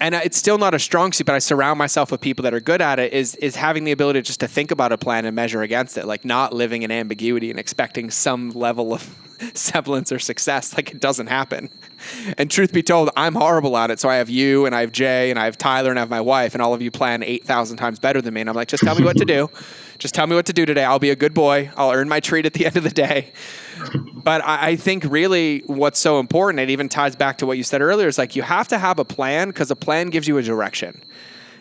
Speaker 1: and it's still not a strong suit, but I surround myself with people that are good at it, is having the ability just to think about a plan and measure against it, like not living in ambiguity and expecting some level of semblance or success. Like it doesn't happen. And truth be told, I'm horrible at it. So I have you and I have Jay and I have Tyler and I have my wife, and all of you plan 8,000 times better than me. And I'm like, just tell me what to do. Just tell me what to do today. I'll be a good boy. I'll earn my treat at the end of the day. But I think really what's so important, it even ties back to what you said earlier, is like you have to have a plan, because a plan gives you a direction.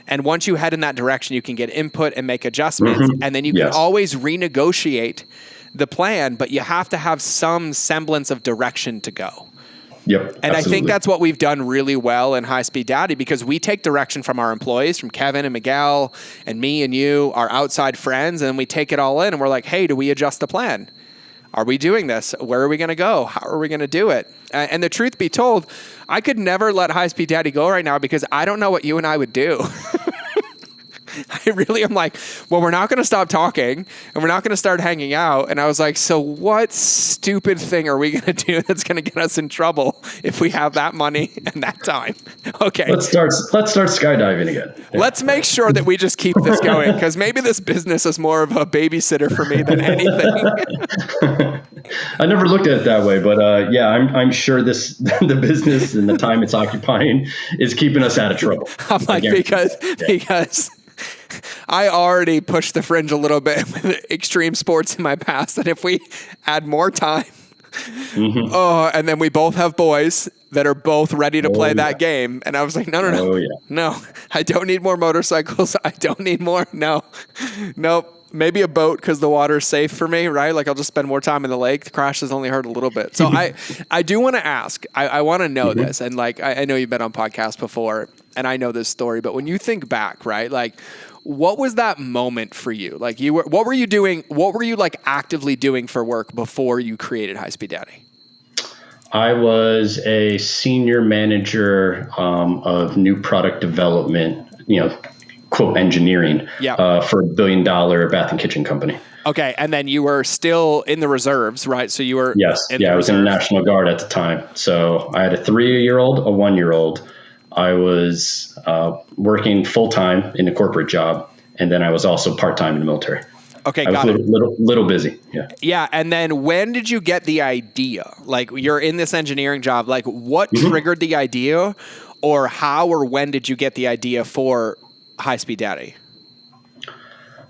Speaker 1: And once you head in that direction, you can get input and make adjustments. And then you can always renegotiate the plan, but you have to have some semblance of direction to go.
Speaker 2: Yep.
Speaker 1: And
Speaker 2: absolutely.
Speaker 1: I think that's what we've done really well in High Speed Daddy, because we take direction from our employees, from Kevin and Miguel and me and you, our outside friends, and we take it all in and we're like, hey, do we adjust the plan? Are we doing this? Where are we going to go? How are we going to do it? And the truth be told, I could never let High Speed Daddy go right now, because I don't know what you and I would do. I really am like, well, we're not going to stop talking and we're not going to start hanging out. And I was like, so what stupid thing are we going to do that's going to get us in trouble if we have that money and that time? Okay.
Speaker 2: Let's start skydiving again. Yeah.
Speaker 1: Let's make sure that we just keep this going, because maybe this business is more of a babysitter for me than anything.
Speaker 2: I never looked at it that way, but yeah, I'm sure the business and the time it's occupying is keeping us out of trouble.
Speaker 1: I'm like, because I already pushed the fringe a little bit with extreme sports in my past, that if we add more time, and then we both have boys that are both ready to play that game. And I was like, no, I don't need more motorcycles. I don't need more. Nope. Maybe a boat, because the water is safe for me, right? Like I'll just spend more time in the lake. The crash has only hurt a little bit. So I do want to ask, I want to know this. And like, I know you've been on podcasts before and I know this story, but when you think back, right? Like what was that moment for you? Like what were you doing? What were you like actively doing for work before you created High Speed Daddy?
Speaker 2: I was a senior manager of new product development, quote engineering, for $1 billion bath and kitchen company.
Speaker 1: Okay. And then you were still in the reserves, right? So you were.
Speaker 2: Yes. I was in the National Guard at the time. So I had a 3-year-old, a 1-year-old. I was working full time in a corporate job. And then I was also part-time in the military.
Speaker 1: Okay.
Speaker 2: I was a little busy. Yeah.
Speaker 1: Yeah. And then when did you get the idea? Like you're in this engineering job, like what triggered the idea, or how or when did you get the idea for High Speed Daddy?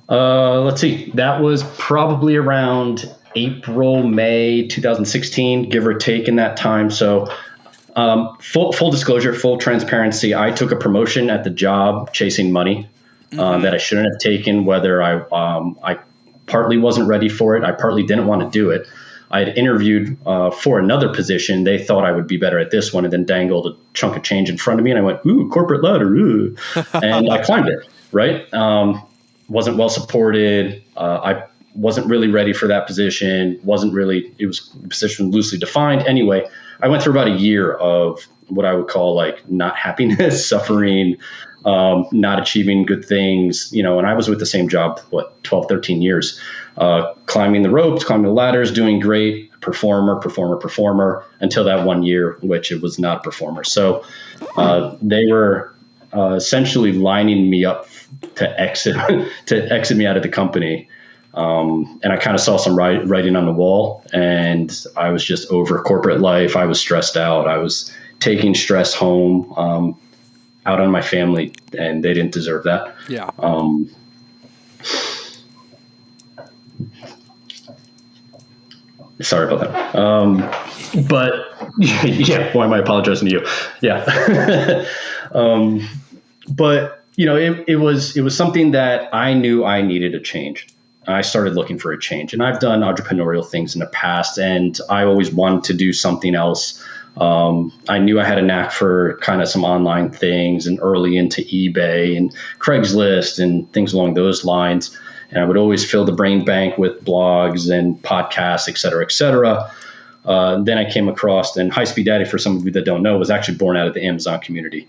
Speaker 2: Let's see. That was probably around April, May 2016, give or take in that time. So full disclosure, full transparency, I took a promotion at the job chasing money that I shouldn't have taken, whether I partly wasn't ready for it. I partly didn't want to do it. I had interviewed for another position. They thought I would be better at this one, and then dangled a chunk of change in front of me. And I went, ooh, corporate ladder. Ooh. And I climbed it, right? Wasn't well supported. I wasn't really ready for that position. It was a position loosely defined. Anyway, I went through about a year of what I would call like not happiness, suffering, not achieving good things, and I was with the same job, 12, 13 years, climbing the ropes, climbing the ladders, doing great, performer, until that 1 year, which it was not a performer. So they were essentially lining me up to exit me out of the company. And I kind of saw some writing on the wall, and I was just over corporate life. I was stressed out. I was taking stress home, out on my family, and they didn't deserve that.
Speaker 1: Yeah.
Speaker 2: Sorry about that. But yeah, why am I apologizing to you? Yeah. But it was something that I knew I needed a change. I started looking for a change, and I've done entrepreneurial things in the past, and I always wanted to do something else. I knew I had a knack for kind of some online things, and early into eBay and Craigslist and things along those lines. And I would always fill the brain bank with blogs and podcasts, et cetera, et cetera. Then I came across, and High Speed Daddy, for some of you that don't know, was actually born out of the Amazon community.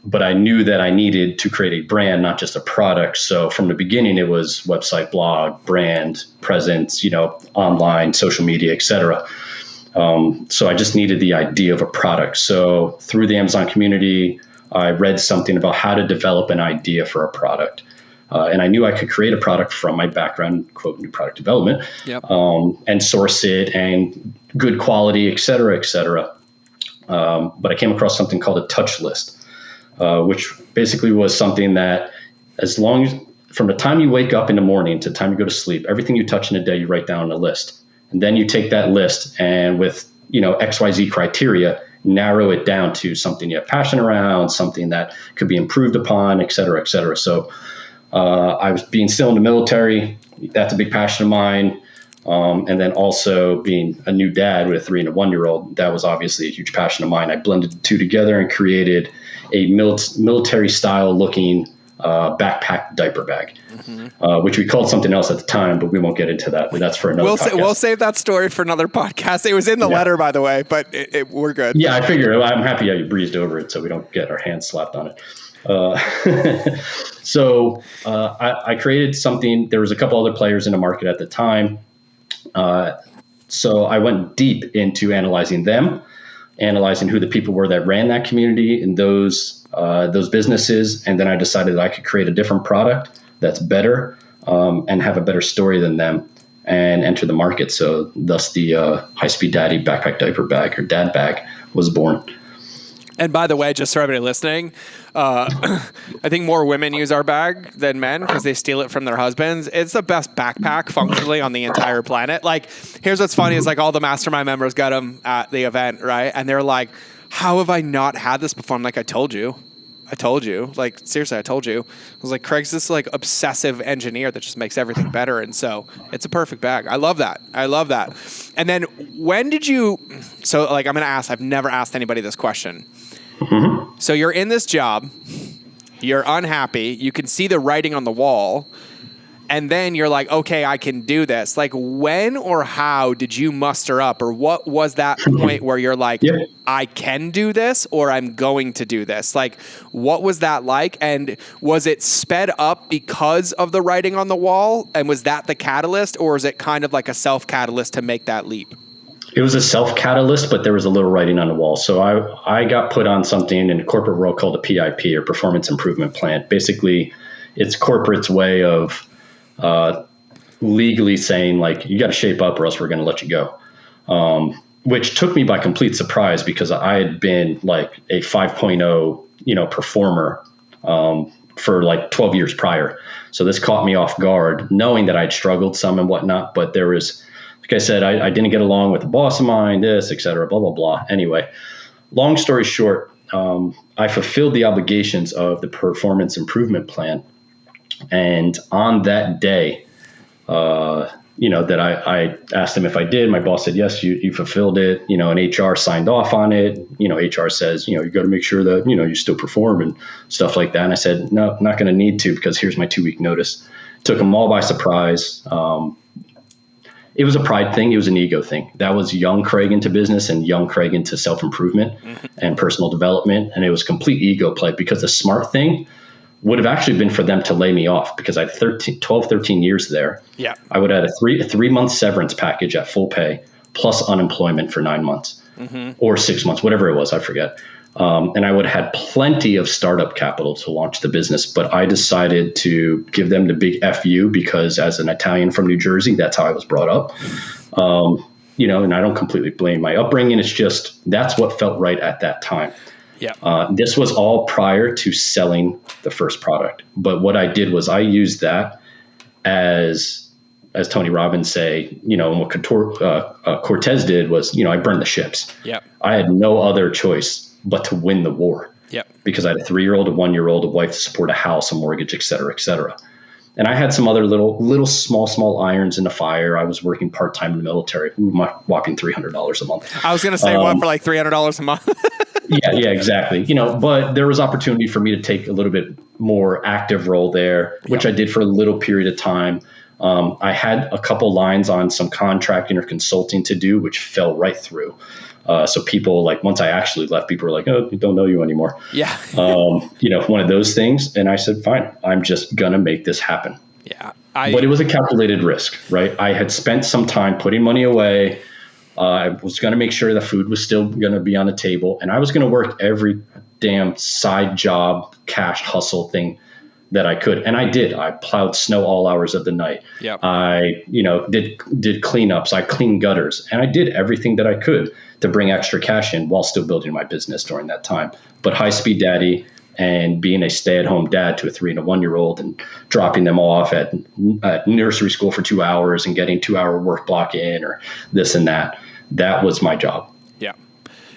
Speaker 2: But I knew that I needed to create a brand, not just a product. So from the beginning, it was website, blog, brand, presence, online, social media, et cetera. So I just needed the idea of a product. So through the Amazon community, I read something about how to develop an idea for a product. And I knew I could create a product from my background, quote, new product development,
Speaker 1: yep.
Speaker 2: And source it and good quality, et cetera, et cetera. But I came across something called a touch list, which basically was something that from the time you wake up in the morning to the time you go to sleep, everything you touch in a day, you write down on a list. And then you take that list and with, XYZ criteria, narrow it down to something you have passion around, something that could be improved upon, et cetera, et cetera. So I was being still in the military. That's a big passion of mine. And then also being a new dad with a 3 and a 1 year old, that was obviously a huge passion of mine. I blended the two together and created a military style looking backpack diaper bag, which we called something else at the time, but we won't get into that. But that's for another podcast. We'll
Speaker 1: save that story for another podcast. It was in the letter, by the way, but we're good.
Speaker 2: Yeah, I figure. I'm happy how you breezed over it so we don't get our hands slapped on it. So I created something. There was a couple other players in the market at the time. So I went deep into analyzing them, analyzing who the people were that ran that community and those businesses. And then I decided that I could create a different product that's better and have a better story than them and enter the market. So thus the High Speed Daddy backpack diaper bag, or dad bag, was born.
Speaker 1: And by the way, just for everybody listening, I think more women use our bag than men because they steal it from their husbands. It's the best backpack functionally on the entire planet. Like, here's what's funny is like all the mastermind members got them at the event, right? And they're like, how have I not had this before? I'm like, I told you. Like, seriously, I told you. I was like, Craig's this like obsessive engineer that just makes everything better. And so it's a perfect bag. I love that. And then when did you, so like, I'm going to ask, I've never asked anybody this question. Mm-hmm. So you're in this job, you're unhappy, you can see the writing on the wall, and then you're like, okay, I can do this. Like, when or how did you muster up, or what was that point where you're like, I can do this, or I'm going to do this? Like, what was that like? And was it sped up because of the writing on the wall? And was that the catalyst, or is it kind of like a self-catalyst to make that leap?
Speaker 2: It was a self-catalyst, but there was a little writing on the wall. So I got put on something in the corporate world called a PIP, or Performance Improvement Plan. Basically, it's corporate's way of legally saying, like, you got to shape up or else we're going to let you go, which took me by complete surprise because I had been like a 5.0, performer for like 12 years prior. So this caught me off guard, knowing that I'd struggled some and whatnot. But there was, like I said, I didn't get along with a boss of mine, this, et cetera, blah, blah, blah. Anyway, long story short, I fulfilled the obligations of the performance improvement plan. And on that day, that I asked him if I did. My boss said, yes, you fulfilled it, and HR signed off on it. HR says, you got to make sure that, you still perform and stuff like that. And I said, no, I'm not going to need to, because here's my 2-week notice. Took them all by surprise. It was a pride thing. It was an ego thing. That was young Craig into business and young Craig into self-improvement and personal development. And it was complete ego play, because the smart thing would have actually been for them to lay me off, because I had 12, 13 years there. Yeah. I would have had a 3-month severance package at full pay plus unemployment for 9 months or 6 months, whatever it was, I forget. And I would have had plenty of startup capital to launch the business, but I decided to give them the big FU, because as an Italian from New Jersey, that's how I was brought up. And I don't completely blame my upbringing. It's just, that's what felt right at that time. Yeah. This was all prior to selling the first product. But what I did was I used that as Tony Robbins say, and what Cortez did was, I burned the ships. Yeah. I had no other choice but to win the war. Yeah. Because I had a 3-year-old, a 1-year-old, a wife to support, a house, a mortgage, et cetera, et cetera. And I had some other little small irons in the fire. I was working part-time in the military, whopping $300 a month.
Speaker 1: I was going to say, what, for like $300 a month?
Speaker 2: Yeah, exactly. But there was opportunity for me to take a little bit more active role there, which I did for a little period of time. I had a couple lines on some contracting or consulting to do, which fell right through. So people, like, once I actually left, people were like, oh, we don't know you anymore. Yeah. One of those things. And I said, fine, I'm just going to make this happen. Yeah. But it was a calculated risk, right? I had spent some time putting money away. I was going to make sure the food was still going to be on the table. And I was going to work every damn side job, cash hustle thing that I could. And I did. I plowed snow all hours of the night. Yep. I, did cleanups. I cleaned gutters. And I did everything that I could to bring extra cash in while still building my business during that time. But high speed daddy and being a stay-at-home dad to a 3 and a 1-year-old and dropping them off at nursery school for 2 hours and getting 2-hour work block in or this and that. That was my job. Yeah.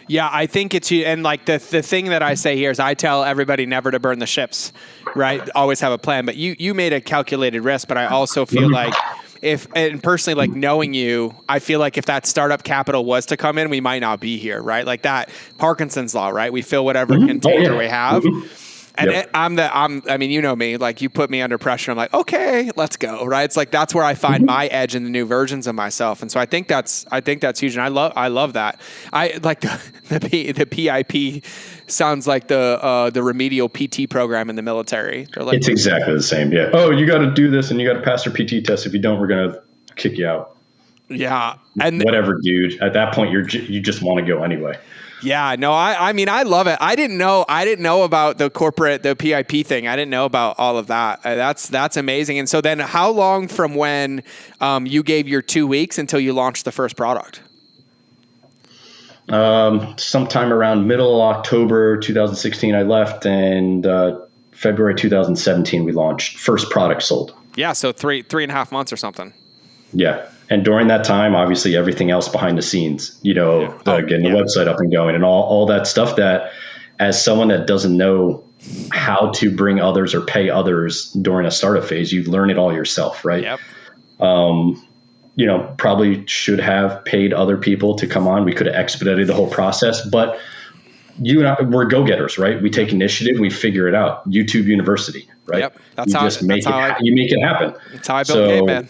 Speaker 1: Yeah, I think it's, and like the thing that I say here is I tell everybody never to burn the ships, right? Always have a plan. But you made a calculated risk, but I also feel like and personally, like knowing you, I feel like if that startup capital was to come in, we might not be here, right? Like that Parkinson's law, right? We fill whatever container we have. And yep. I mean, you know me, like you put me under pressure. I'm like, okay, let's go. Right. It's like, that's where I find my edge in the new versions of myself. And so I think that's huge. And I love that. I like the PIP sounds like the remedial PT program in the military. Like,
Speaker 2: it's exactly the same. Yeah. Oh, you got to do this and you got to pass your PT test. If you don't, we're going to kick you out.
Speaker 1: Yeah.
Speaker 2: And whatever, dude, at that point, you just want to go anyway.
Speaker 1: Yeah, no, I mean, I love it. I didn't know about the PIP thing. I didn't know about all of that. That's amazing. And so then how long from when you gave your 2 weeks until you launched the first product?
Speaker 2: Sometime around middle October 2016, I left, and February 2017, we launched. First product sold.
Speaker 1: Yeah, so 3.5 months or something.
Speaker 2: Yeah. And during that time, obviously everything else behind the scenes, getting the website up and going and all that stuff that as someone that doesn't know how to bring others or pay others during a startup phase, you learn it all yourself. Right. Yep. Probably should have paid other people to come on. We could have expedited the whole process, but you and I, we're go-getters, right? We take initiative, we figure it out. YouTube University, right? Yep. You make it happen.
Speaker 1: That's how I built Game Man.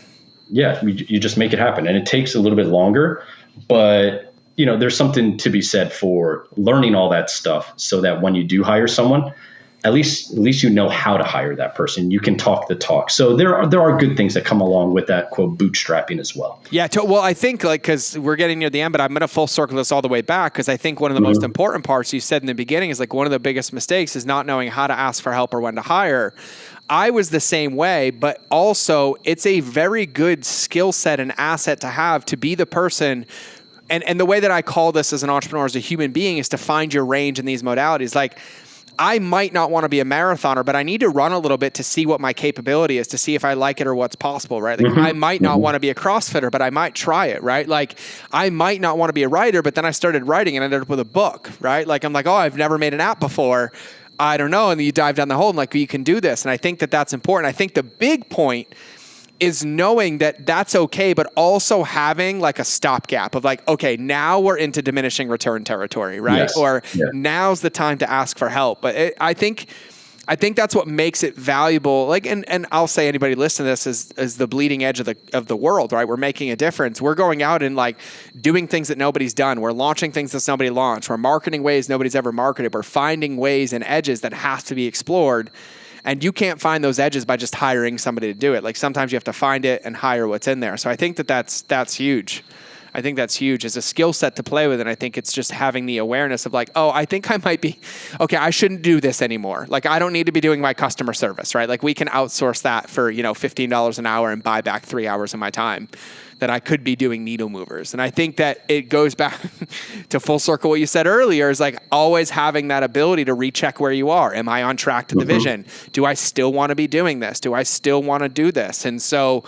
Speaker 2: Yeah, you just make it happen. And it takes a little bit longer, but there's something to be said for learning all that stuff so that when you do hire someone, at least you know how to hire that person. You can talk the talk. So there are good things that come along with that, quote, bootstrapping as well.
Speaker 1: Yeah. Well, I think because we're getting near the end, but I'm going to full circle this all the way back because I think one of the most important parts you said in the beginning is like one of the biggest mistakes is not knowing how to ask for help or when to hire. I was the same way, but also it's a very good skill set and asset to have to be the person. And the way that I call this as an entrepreneur, as a human being, is to find your range in these modalities. Like I might not want to be a marathoner, but I need to run a little bit to see what my capability is, to see if I like it or what's possible, right? Like I might not want to be a CrossFitter, but I might try it, right? Like I might not want to be a writer, but then I started writing and ended up with a book, right? Like I'm like, oh, I've never made an app before. I don't know. And then you dive down the hole and like, you can do this. And I think that that's important. I think the big point is knowing that that's okay, but also having like a stopgap of like, okay, now we're into diminishing return territory, right?
Speaker 2: Yes.
Speaker 1: Or now's the time to ask for help. But I think that's what makes it valuable. Like, and I'll say anybody listening to this is the bleeding edge of the world, right? We're making a difference. We're going out and like doing things that nobody's done. We're launching things that nobody launched. We're marketing ways nobody's ever marketed. We're finding ways and edges that have to be explored. And you can't find those edges by just hiring somebody to do it. Like sometimes you have to find it and hire what's in there. So I think that's huge. I think that's huge as a skill set to play with. And I think it's just having the awareness of like, oh, I think I might be, okay, I shouldn't do this anymore. Like I don't need to be doing my customer service, right? Like we can outsource that for, $15 an hour and buy back 3 hours of my time that I could be doing needle movers. And I think that it goes back to full circle what you said earlier is like always having that ability to recheck where you are. Am I on track to the vision? Do I still want to be doing this? Do I still want to do this? And so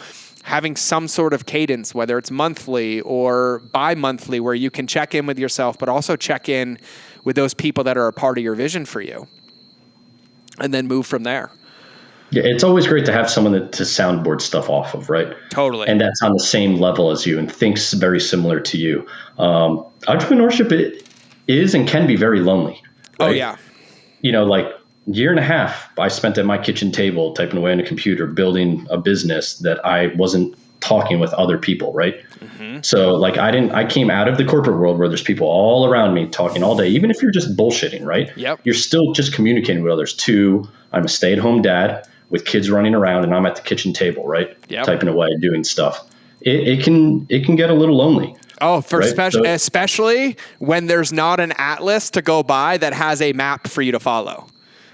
Speaker 1: having some sort of cadence, whether it's monthly or bi-monthly, where you can check in with yourself, but also check in with those people that are a part of your vision for you and then move from there.
Speaker 2: Yeah, it's always great to have someone to soundboard stuff off of, right?
Speaker 1: Totally.
Speaker 2: And that's on the same level as you and thinks very similar to you. Entrepreneurship is and can be very lonely. Right?
Speaker 1: Oh, yeah.
Speaker 2: Like year and a half I spent at my kitchen table typing away on a computer, building a business that I wasn't talking with other people, right? So like I came out of the corporate world where there's people all around me talking all day, even if you're just bullshitting, right?
Speaker 1: Yep.
Speaker 2: You're still just communicating with others. Two, I'm a stay-at-home dad with kids running around and I'm at the kitchen table, right?
Speaker 1: Yep.
Speaker 2: Typing away, doing stuff. It can get a little lonely.
Speaker 1: Oh,
Speaker 2: right?
Speaker 1: Especially when there's not an atlas to go by that has a map for you to follow.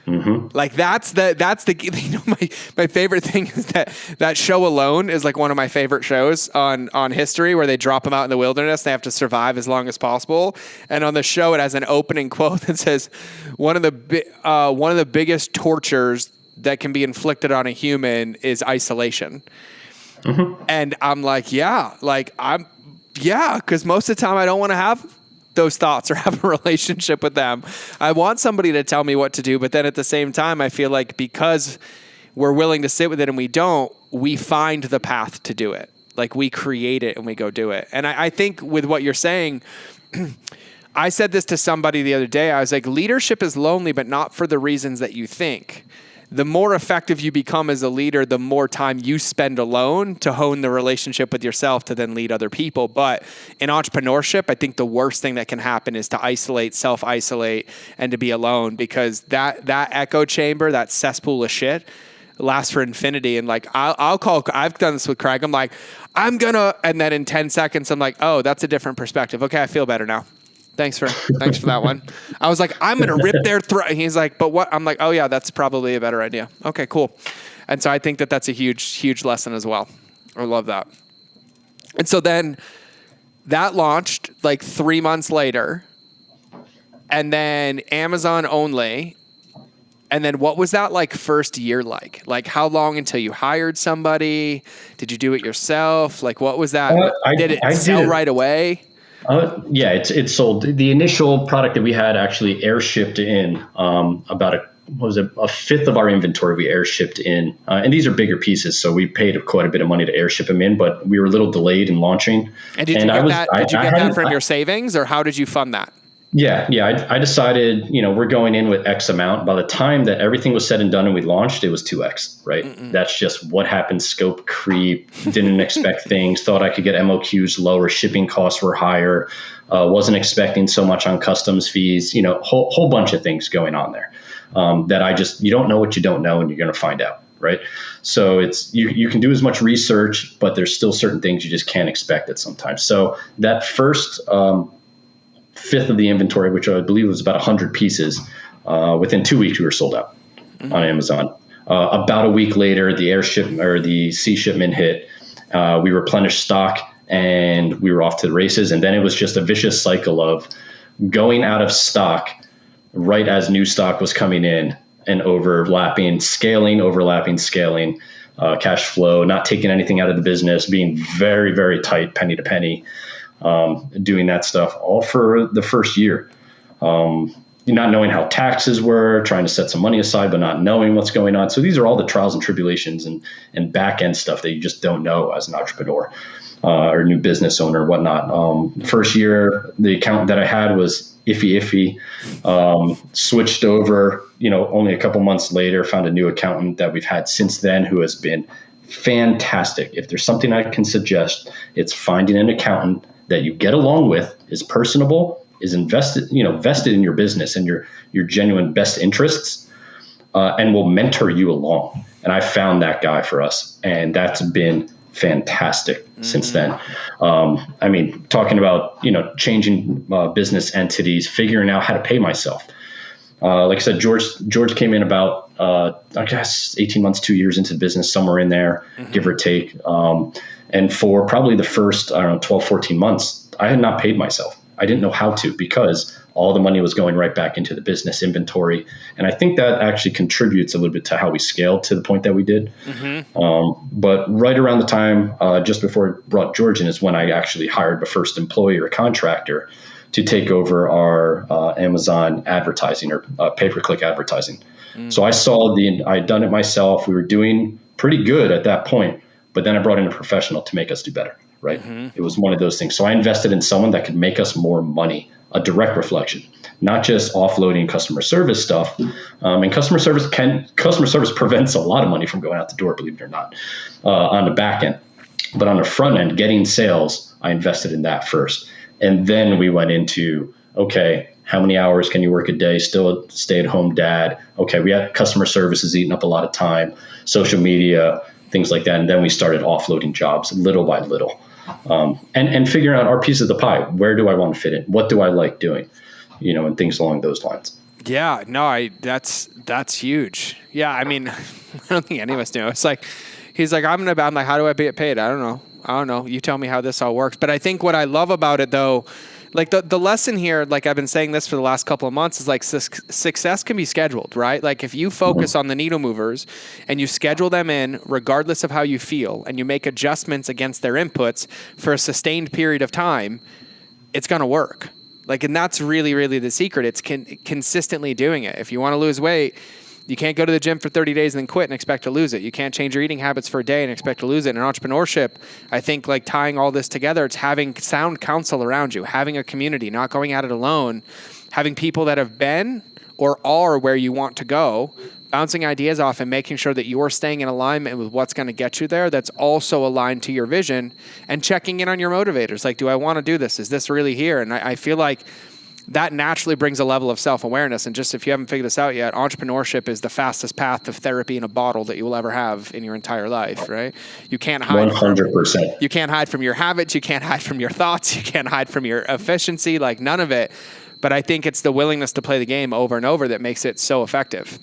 Speaker 1: Like that's my favorite thing is that show Alone is like one of my favorite shows on history, where they drop them out in the wilderness. They have to survive as long as possible. And on the show, it has an opening quote that says, one of the biggest tortures that can be inflicted on a human is isolation. And I'm like, because most of the time I don't want to have those thoughts or have a relationship with them. I want somebody to tell me what to do, but then at the same time, I feel like because we're willing to sit with it and we find the path to do it. Like we create it and we go do it. And I think with what you're saying, I said this to somebody the other day. I was like, leadership is lonely, but not for the reasons that you think. The more effective you become as a leader, the more time you spend alone to hone the relationship with yourself to then lead other people. But in entrepreneurship, I think the worst thing that can happen is to isolate, self-isolate, and to be alone, because that echo chamber, that cesspool of shit lasts for infinity. And like, I've done this with Craig. I'm like, and then in 10 seconds, I'm like, oh, that's a different perspective. Okay, I feel better now. Thanks for that one. I was like, I'm going to rip their throat. He's like, but what? I'm like, oh yeah, that's probably a better idea. Okay, cool. And so I think that that's a huge, huge lesson as well. I love that. And so then that launched like 3 months later, and then Amazon only. And then what was that like first year like? Like how long until you hired somebody? Did you do it yourself? Like what was that? Did it sell right away?
Speaker 2: Yeah, it sold. The initial product that we had actually airshipped in about a fifth of our inventory we airshipped in. And these are bigger pieces, so we paid quite a bit of money to airship them in, but we were a little delayed in launching.
Speaker 1: And did you get that from your savings, or how did you fund that?
Speaker 2: Yeah. I decided, we're going in with X amount. By the time that everything was said and done and we launched, it was 2X, right? That's just what happened. Scope creep, didn't expect things, thought I could get MOQs lower, shipping costs were higher, wasn't expecting so much on customs fees, whole bunch of things going on there that you don't know what you don't know, and you're going to find out. Right. So it's, you can do as much research, but there's still certain things you just can't expect it sometimes. So that first, fifth of the inventory, which I believe was about 100 pieces, within 2 weeks we were sold out on Amazon. About a week later, the airship or the sea shipment hit. We replenished stock and we were off to the races. And then it was just a vicious cycle of going out of stock right as new stock was coming in and overlapping scaling, cash flow, not taking anything out of the business, being very, very tight, penny to penny, doing that stuff all for the first year. Not knowing how taxes were, trying to set some money aside, but not knowing what's going on. So these are all the trials and tribulations and back end stuff that you just don't know as an entrepreneur or new business owner, whatnot. First year, the accountant that I had was iffy. Switched over, only a couple months later, found a new accountant that we've had since then who has been fantastic. If there's something I can suggest, it's finding an accountant that you get along with, is personable, is vested in your business and your genuine best interests, and will mentor you along. And I found that guy for us, and that's been fantastic since then. Talking about changing business entities, figuring out how to pay myself. Like I said, George came in about I guess 18 months, 2 years into the business, somewhere in there, give or take. And for probably the first 12, 14 months, I had not paid myself. I didn't know how to, because all the money was going right back into the business inventory. And I think that actually contributes a little bit to how we scaled to the point that we did. But right around the time, just before I brought George in, is when I actually hired the first employee or contractor to take over our Amazon advertising or pay-per-click advertising. So I saw I'd done it myself. We were doing pretty good at that point, but then I brought in a professional to make us do better. Right. It was one of those things. So I invested in someone that could make us more money, a direct reflection, not just offloading customer service stuff. And customer service prevents a lot of money from going out the door, believe it or not, on the back end. But on the front end, getting sales, I invested in that first. And then we went into, okay, how many hours can you work a day? Still a stay-at-home dad. Okay, we had customer service is eating up a lot of time, social media, things like that. And then we started offloading jobs little by little. And figuring out our piece of the pie. Where do I want to fit in? What do I like doing? And things along those lines.
Speaker 1: Yeah, no, that's huge. Yeah. I don't think any of us knew. It's like, he's like, I'm like, how do I get paid? I don't know. You tell me how this all works. But I think what I love about it though, like the lesson here, like I've been saying this for the last couple of months, is like success can be scheduled, right? Like if you focus on the needle movers and you schedule them in regardless of how you feel, and you make adjustments against their inputs for a sustained period of time, it's going to work. Like, and that's really, really the secret. It's consistently doing it. If you want to lose weight, you can't go to the gym for 30 days and then quit and expect to lose it. You can't change your eating habits for a day and expect to lose it. In entrepreneurship, I think like tying all this together, it's having sound counsel around you, having a community, not going at it alone, having people that have been or are where you want to go, bouncing ideas off and making sure that you're staying in alignment with what's going to get you there, that's also aligned to your vision, and checking in on your motivators. Like, do I want to do this? Is this really here? And I feel like that naturally brings a level of self-awareness. And just if you haven't figured this out yet, entrepreneurship is the fastest path to therapy in a bottle that you will ever have in your entire life, right? You can't hide
Speaker 2: 100%.
Speaker 1: You can't hide from your habits. You can't hide from your thoughts. You can't hide from your efficiency, like none of it. But I think it's the willingness to play the game over and over that makes it so effective.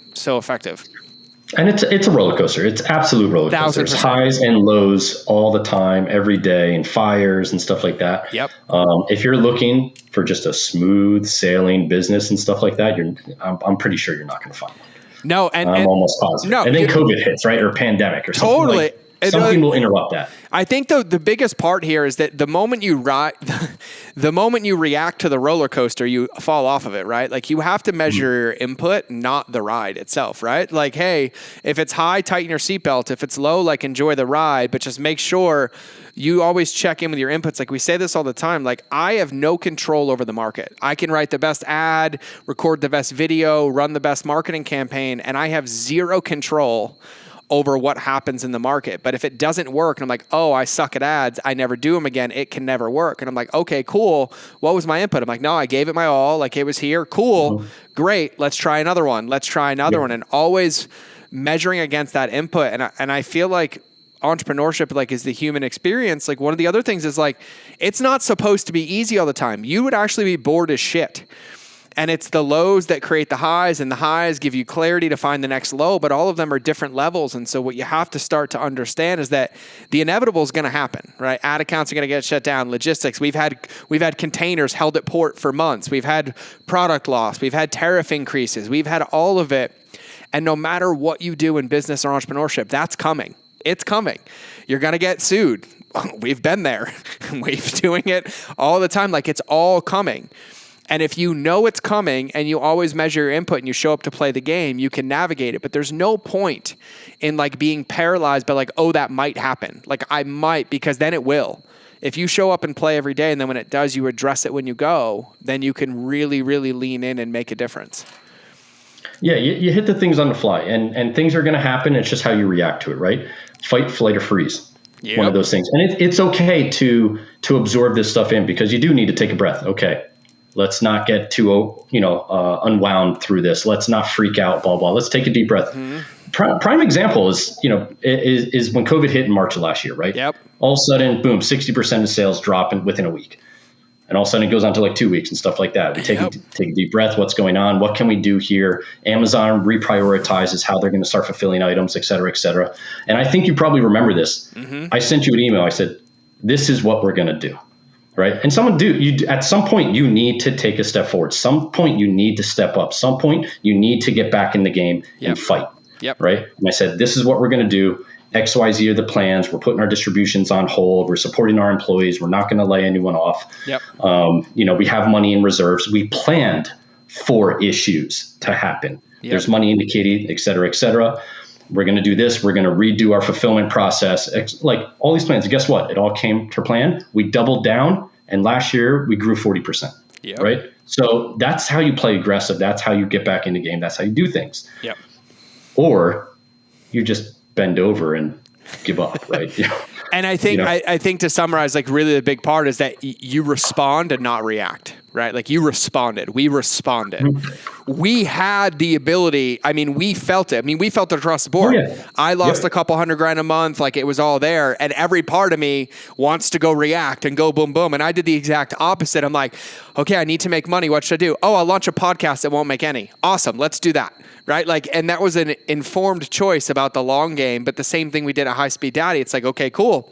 Speaker 2: And it's a roller coaster. It's absolute roller coaster. There's highs and lows all the time, every day, and fires and stuff like that.
Speaker 1: Yep.
Speaker 2: If you're looking for just a smooth sailing business and stuff like that, I'm pretty sure you're not going to find one.
Speaker 1: No, and
Speaker 2: I'm almost positive.
Speaker 1: No,
Speaker 2: and then COVID hits, right, or pandemic, or something.
Speaker 1: Totally.
Speaker 2: Something will interrupt that.
Speaker 1: I think the biggest part here is that the moment you react to the roller coaster, you fall off of it, right? Like you have to measure your input, not the ride itself, right? Like, hey, if it's high, tighten your seatbelt. If it's low, like enjoy the ride, but just make sure you always check in with your inputs. Like we say this all the time, like I have no control over the market. I can write the best ad, record the best video, run the best marketing campaign, and I have zero control over what happens in the market. But if it doesn't work and I'm like, oh, I suck at ads, I never do them again, it can never work. And I'm like, okay, cool. What was my input? I'm like, no, I gave it my all. Like it was here. Cool. Great. Let's try another one. one. And always measuring against that input. And I feel like entrepreneurship like is the human experience. Like one of the other things is like, it's not supposed to be easy all the time. You would actually be bored as shit. And it's the lows that create the highs, and the highs give you clarity to find the next low, but all of them are different levels. And so what you have to start to understand is that the inevitable is going to happen, right? Ad accounts are going to get shut down. Logistics, we've had containers held at port for months. We've had product loss. We've had tariff increases. We've had all of it. And no matter what you do in business or entrepreneurship, that's coming. It's coming. You're going to get sued. We've been there. We're doing it all the time. Like, it's all coming. And if you know it's coming and you always measure your input and you show up to play the game, you can navigate it. But there's no point in like being paralyzed by like, oh, that might happen. Like, I might, because then it will. If you show up and play every day, and then when it does, you address it when you go, then you can really, really lean in and make a difference.
Speaker 2: Yeah, you hit the things on the fly, and things are going to happen. It's just how you react to it, right? Fight, flight, or freeze. Yep. One of those things. And it's okay to absorb this stuff in, because you do need to take a breath. Okay, let's not get too unwound through this. Let's not freak out, blah, blah. Let's take a deep breath. Mm-hmm. Prime example is when COVID hit in March of last year, right?
Speaker 1: Yep.
Speaker 2: All of a sudden, boom, 60% of sales drop within a week. And all of a sudden it goes on to like 2 weeks and stuff like that. We take a deep breath. What's going on? What can we do here? Amazon reprioritizes how they're going to start fulfilling items, et cetera, et cetera. And I think you probably remember this. Mm-hmm. I sent you an email. I said, this is what we're going to do. Right. And at some point you need to take a step forward. Some point you need to step up. Some point you need to get back in the game and fight. Yep. Right. And I said, this is what we're going to do. XYZ are the plans. We're putting our distributions on hold. We're supporting our employees. We're not going to lay anyone off. Yep. We have money in reserves. We planned for issues to happen. Yep. There's money indicated, et cetera, et cetera. We're going to do this. We're going to redo our fulfillment process. Like all these plans. Guess what? It all came to plan. We doubled down. And last year we grew 40%. Yep. Right. So that's how you play aggressive. That's how you get back in the game. That's how you do things. Yep. Or you just bend over and give up, right?
Speaker 1: And I think I think to summarize, like really the big part is that you respond and not react, right? Like you responded, we responded. We had the ability. I mean, we felt it. We felt it across the board. Oh, yeah. I lost a couple $100,000 a month. Like it was all there. And every part of me wants to go react and go boom, boom. And I did the exact opposite. I'm like, okay, I need to make money. What should I do? Oh, I'll launch a podcast that won't make any. Awesome. Let's do that. Right? Like, and that was an informed choice about the long game, but the same thing we did at High Speed Daddy. It's like, okay, cool.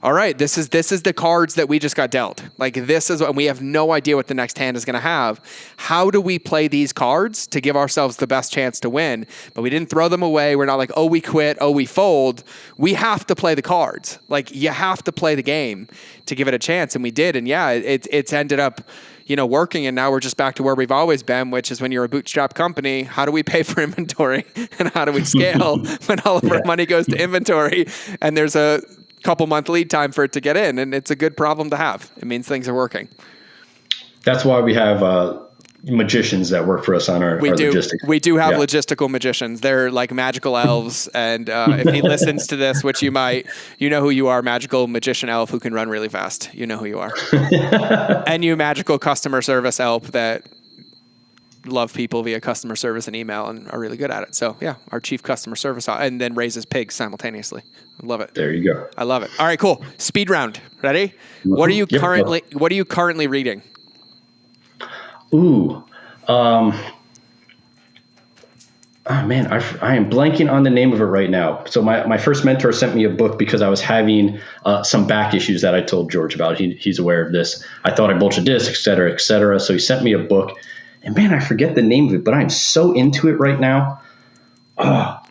Speaker 1: All right, this is the cards that we just got dealt. Like this is, and we have no idea what the next hand is going to have. How do we play these cards to give ourselves the best chance to win? But we didn't throw them away. We're not like, oh, we quit, oh, we fold. We have to play the cards. Like you have to play the game to give it a chance, and we did. And yeah, it's ended up, working, and now we're just back to where we've always been, which is when you're a bootstrap company, how do we pay for inventory and how do we scale when all of our money goes to inventory and there's a couple month lead time for it to get in? And it's a good problem to have. It means things are working. That's why we have magicians that work for us on our logistics. We do have logistical magicians. They're like magical elves. And if he listens to this, which you might, know who you are, magical magician elf who can run really fast. You know who you are. And you magical customer service elf that love people via customer service and email and are really good at it. So yeah, our chief customer service and then raises pigs simultaneously. I love it. There you go. I love it. All right, cool. Speed round. Ready? Mm-hmm. What are you currently reading? Ooh, I am blanking on the name of it right now. So my first mentor sent me a book because I was having some back issues that I told George about. He's aware of this. I thought I bulged a disc, et cetera, et cetera. So he sent me a book, and man, I forget the name of it, but I'm so into it right now.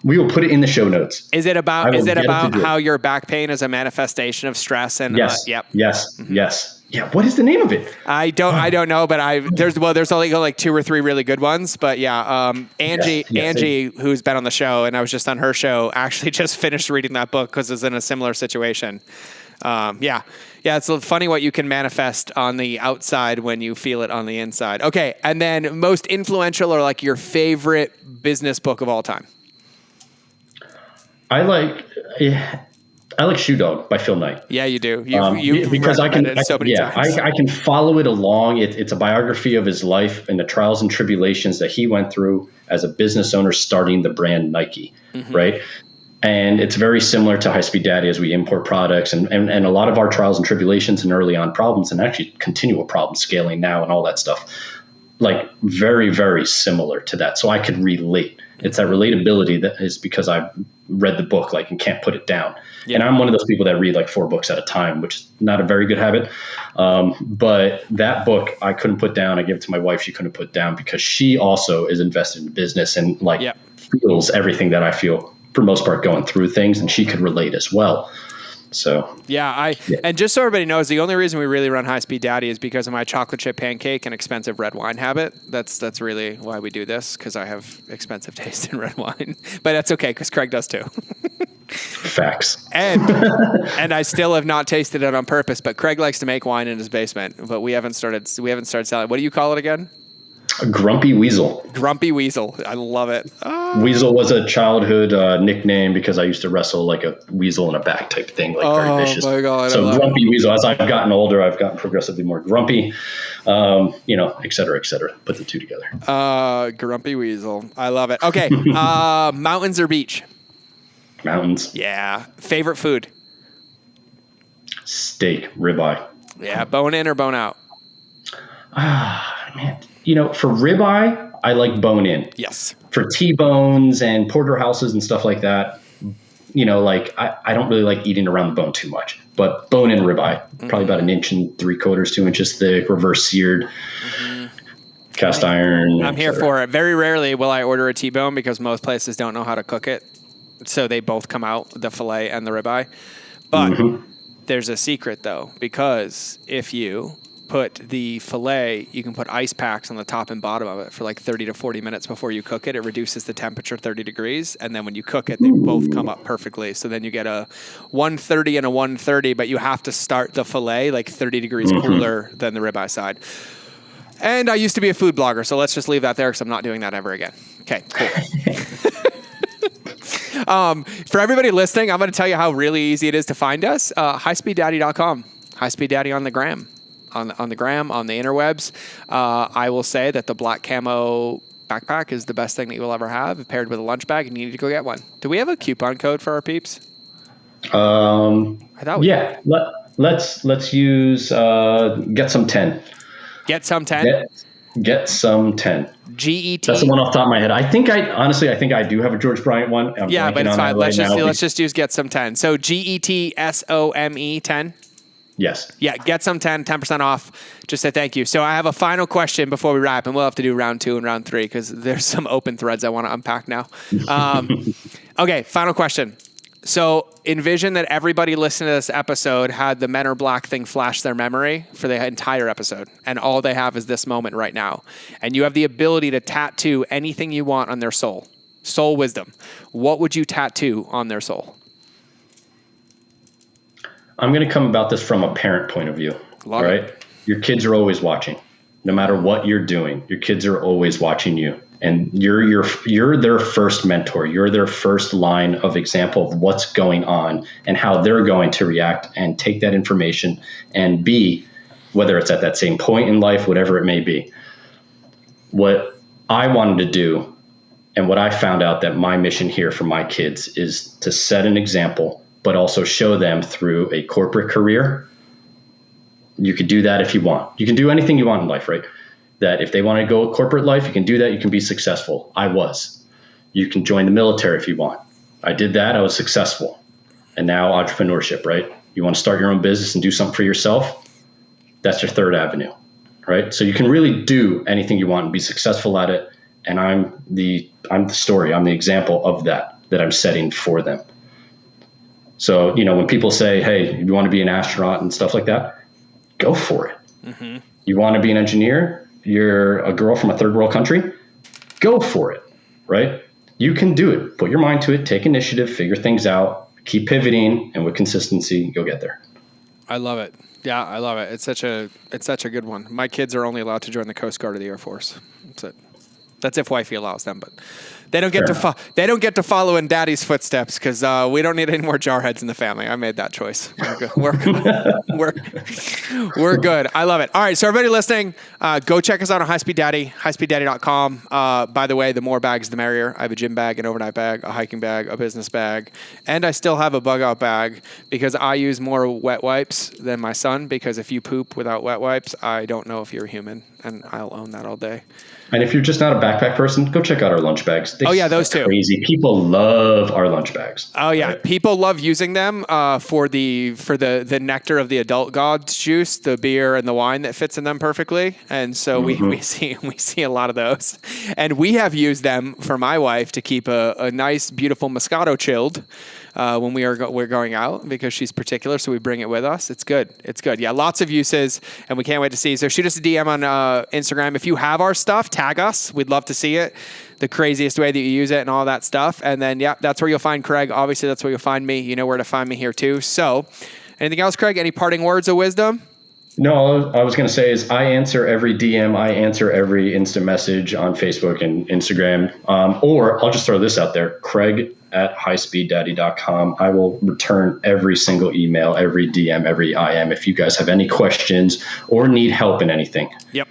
Speaker 1: We will put it in the show notes. Is it about how your back pain is a manifestation of stress? And yes. Mm-hmm. Yes. Yeah. What is the name of it? I don't know, but there's only like 2 or 3 really good ones, but yeah. Angie, who's been on the show, and I was just on her show, actually just finished reading that book because it's in a similar situation. Yeah. It's funny what you can manifest on the outside when you feel it on the inside. Okay. And then most influential or like your favorite business book of all time. I like Shoe Dog by Phil Knight. Yeah, you do. Because I can follow it along. It's a biography of his life and the trials and tribulations that he went through as a business owner starting the brand Nike, right? And it's very similar to High Speed Daddy as we import products and a lot of our trials and tribulations and early on problems and actually continual problem scaling now and all that stuff.
Speaker 2: like very, very similar to that. So I could relate. It's that relatability that is because I've read the book, like, and can't put it down. Yeah. And I'm one of those people that read like 4 books at a time, which is not a very good habit. But that book I couldn't put down. I gave it to my wife. She couldn't put down because she also is invested in business and like feels everything that I feel for the most part going through things. And she could relate as well. So
Speaker 1: and just so everybody knows, the only reason we really run High Speed Daddy is because of my chocolate chip pancake and expensive red wine habit. That's really why we do this, because I have expensive taste in red wine. But that's okay, because Craig does too.
Speaker 2: Facts.
Speaker 1: And I still have not tasted it on purpose. But Craig likes to make wine in his basement, but we haven't started selling. What do you call it again?
Speaker 2: A grumpy weasel.
Speaker 1: Grumpy weasel. I love it.
Speaker 2: Weasel was a childhood nickname because I used to wrestle like a weasel in a back type thing, like very vicious.
Speaker 1: My God,
Speaker 2: so grumpy weasel. As I've gotten older, I've gotten progressively more grumpy, et cetera, et cetera. Put the two together.
Speaker 1: Grumpy weasel. I love it. Okay. Mountains or beach?
Speaker 2: Mountains.
Speaker 1: Yeah. Favorite food?
Speaker 2: Steak, ribeye.
Speaker 1: Yeah. Bone in or bone out?
Speaker 2: Man. For ribeye, I like bone in.
Speaker 1: Yes. For
Speaker 2: T-bones and porterhouses and stuff like that, I don't really like eating around the bone too much. But bone in ribeye, probably about 1 3/4, 2 inches thick, reverse seared, cast iron.
Speaker 1: I'm here for it. Very rarely will I order a T-bone because most places don't know how to cook it. So they both come out, the filet and the ribeye. But there's a secret, though, because if you put the filet, you can put ice packs on the top and bottom of it for like 30 to 40 minutes before you cook it. It reduces the temperature 30 degrees. And then when you cook it, they both come up perfectly. So then you get a 130 and a 130, but you have to start the filet like 30 degrees cooler than the ribeye side. And I used to be a food blogger, so let's just leave that there because I'm not doing that ever again. Okay, cool. For everybody listening, I'm going to tell you how really easy it is to find us. HighSpeedDaddy.com. HighSpeedDaddy on the gram. On the gram, on the interwebs. I will say that the black camo backpack is the best thing that you will ever have, paired with a lunch bag, and you need to go get one. Do we have a coupon code for our peeps?
Speaker 2: I thought we did. Let's use get some 10.
Speaker 1: Get some 10.
Speaker 2: Get some 10.
Speaker 1: GET.
Speaker 2: That's the one off the top of my head. I think I do have a George Bryant one.
Speaker 1: But it's fine. Let's just use get some 10. So GETSOME 10.
Speaker 2: Yes.
Speaker 1: Yeah, get some 10% off. Just say thank you. So I have a final question before we wrap, and we'll have to do round 2 and round 3 because there's some open threads I want to unpack now. Okay, final question. So envision that everybody listening to this episode had the Men Are Black thing flash their memory for the entire episode, and all they have is this moment right now. And you have the ability to tattoo anything you want on their soul. Soul wisdom. What would you tattoo on their soul?
Speaker 2: I'm going to come about this from a parent point of view.
Speaker 1: Love it.
Speaker 2: Your kids are always watching. No matter what you're doing, your kids are always watching you. And you're their first mentor. You're their first line of example of what's going on and how they're going to react and take that information and be, whether it's at that same point in life, whatever it may be. What I wanted to do and what I found out that my mission here for my kids is to set an example, but also show them through a corporate career. You could do that if you want. You can do anything you want in life, right? That if they want to go corporate life, you can do that. You can be successful. I was. You can join the military if you want. I did that. I was successful. And now entrepreneurship, right? You want to start your own business and do something for yourself? That's your third avenue, right? So you can really do anything you want and be successful at it. And I'm the story. I'm the example of that I'm setting for them. So, when people say, hey, you want to be an astronaut and stuff like that, go for it. Mm-hmm. You want to be an engineer? You're a girl from a third world country? Go for it, right? You can do it. Put your mind to it. Take initiative. Figure things out. Keep pivoting. And with consistency, you'll get there.
Speaker 1: I love it. Yeah, I love it. It's such a good one. My kids are only allowed to join the Coast Guard or the Air Force. That's it. That's if wifey allows them, but they don't get they don't get to follow in daddy's footsteps because we don't need any more jarheads in the family. I made that choice. We're good. I love it. All right, so everybody listening, go check us out on Highspeed Daddy, highspeeddaddy.com. By the way, the more bags, the merrier. I have a gym bag, an overnight bag, a hiking bag, a business bag, and I still have a bug out bag because I use more wet wipes than my son, because if you poop without wet wipes, I don't know if you're human, and I'll own that all day.
Speaker 2: And if you're just not a backpack person, go check out our lunch bags.
Speaker 1: Those two.
Speaker 2: Crazy. People love our lunch bags.
Speaker 1: Oh yeah, right? People love using them for the nectar of the adult gods juice, the beer and the wine that fits in them perfectly. And so we see a lot of those. And we have used them for my wife to keep a nice, beautiful Moscato chilled when we're going out, because she's particular, so we bring it with us. It's good. Yeah, lots of uses, and we can't wait to see. So shoot us a DM on Instagram if you have our stuff. Tag us. We'd love to see it. The craziest way that you use it and all that stuff. And then, yeah, that's where you'll find Craig. Obviously, that's where you'll find me. You know where to find me here too. So anything else, Craig? Any parting words of wisdom?
Speaker 2: No, I was going to say is I answer every DM. I answer every instant message on Facebook and Instagram. Or I'll just throw this out there, Craig@highspeeddaddy.com. I will return every single email, every DM, every IM if you guys have any questions or need help in anything.
Speaker 1: Yep.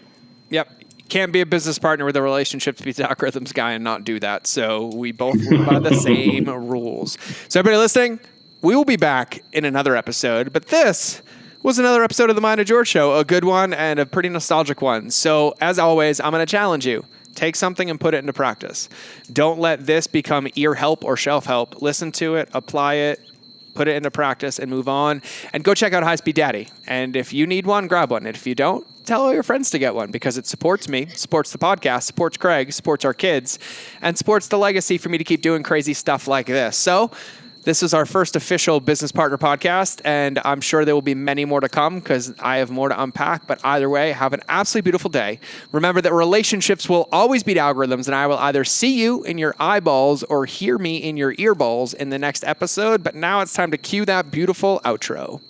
Speaker 1: Can't be a business partner with a relationships beats algorithms guy and not do that. So we both live by the same rules. So everybody listening, we will be back in another episode. But this was another episode of the Mind of George Show, a good one and a pretty nostalgic one. So as always, I'm going to challenge you. Take something and put it into practice. Don't let this become ear help or shelf help. Listen to it, apply it, put it into practice, and move on. And go check out Highspeed Daddy. And if you need one, grab one. And if you don't, tell all your friends to get one, because it supports me, supports the podcast, supports Craig, supports our kids, and supports the legacy for me to keep doing crazy stuff like this. So this is our first official business partner podcast, and I'm sure there will be many more to come because I have more to unpack. But either way, have an absolutely beautiful day. Remember that relationships will always beat algorithms, and I will either see you in your eyeballs or hear me in your earballs in the next episode. But now it's time to cue that beautiful outro.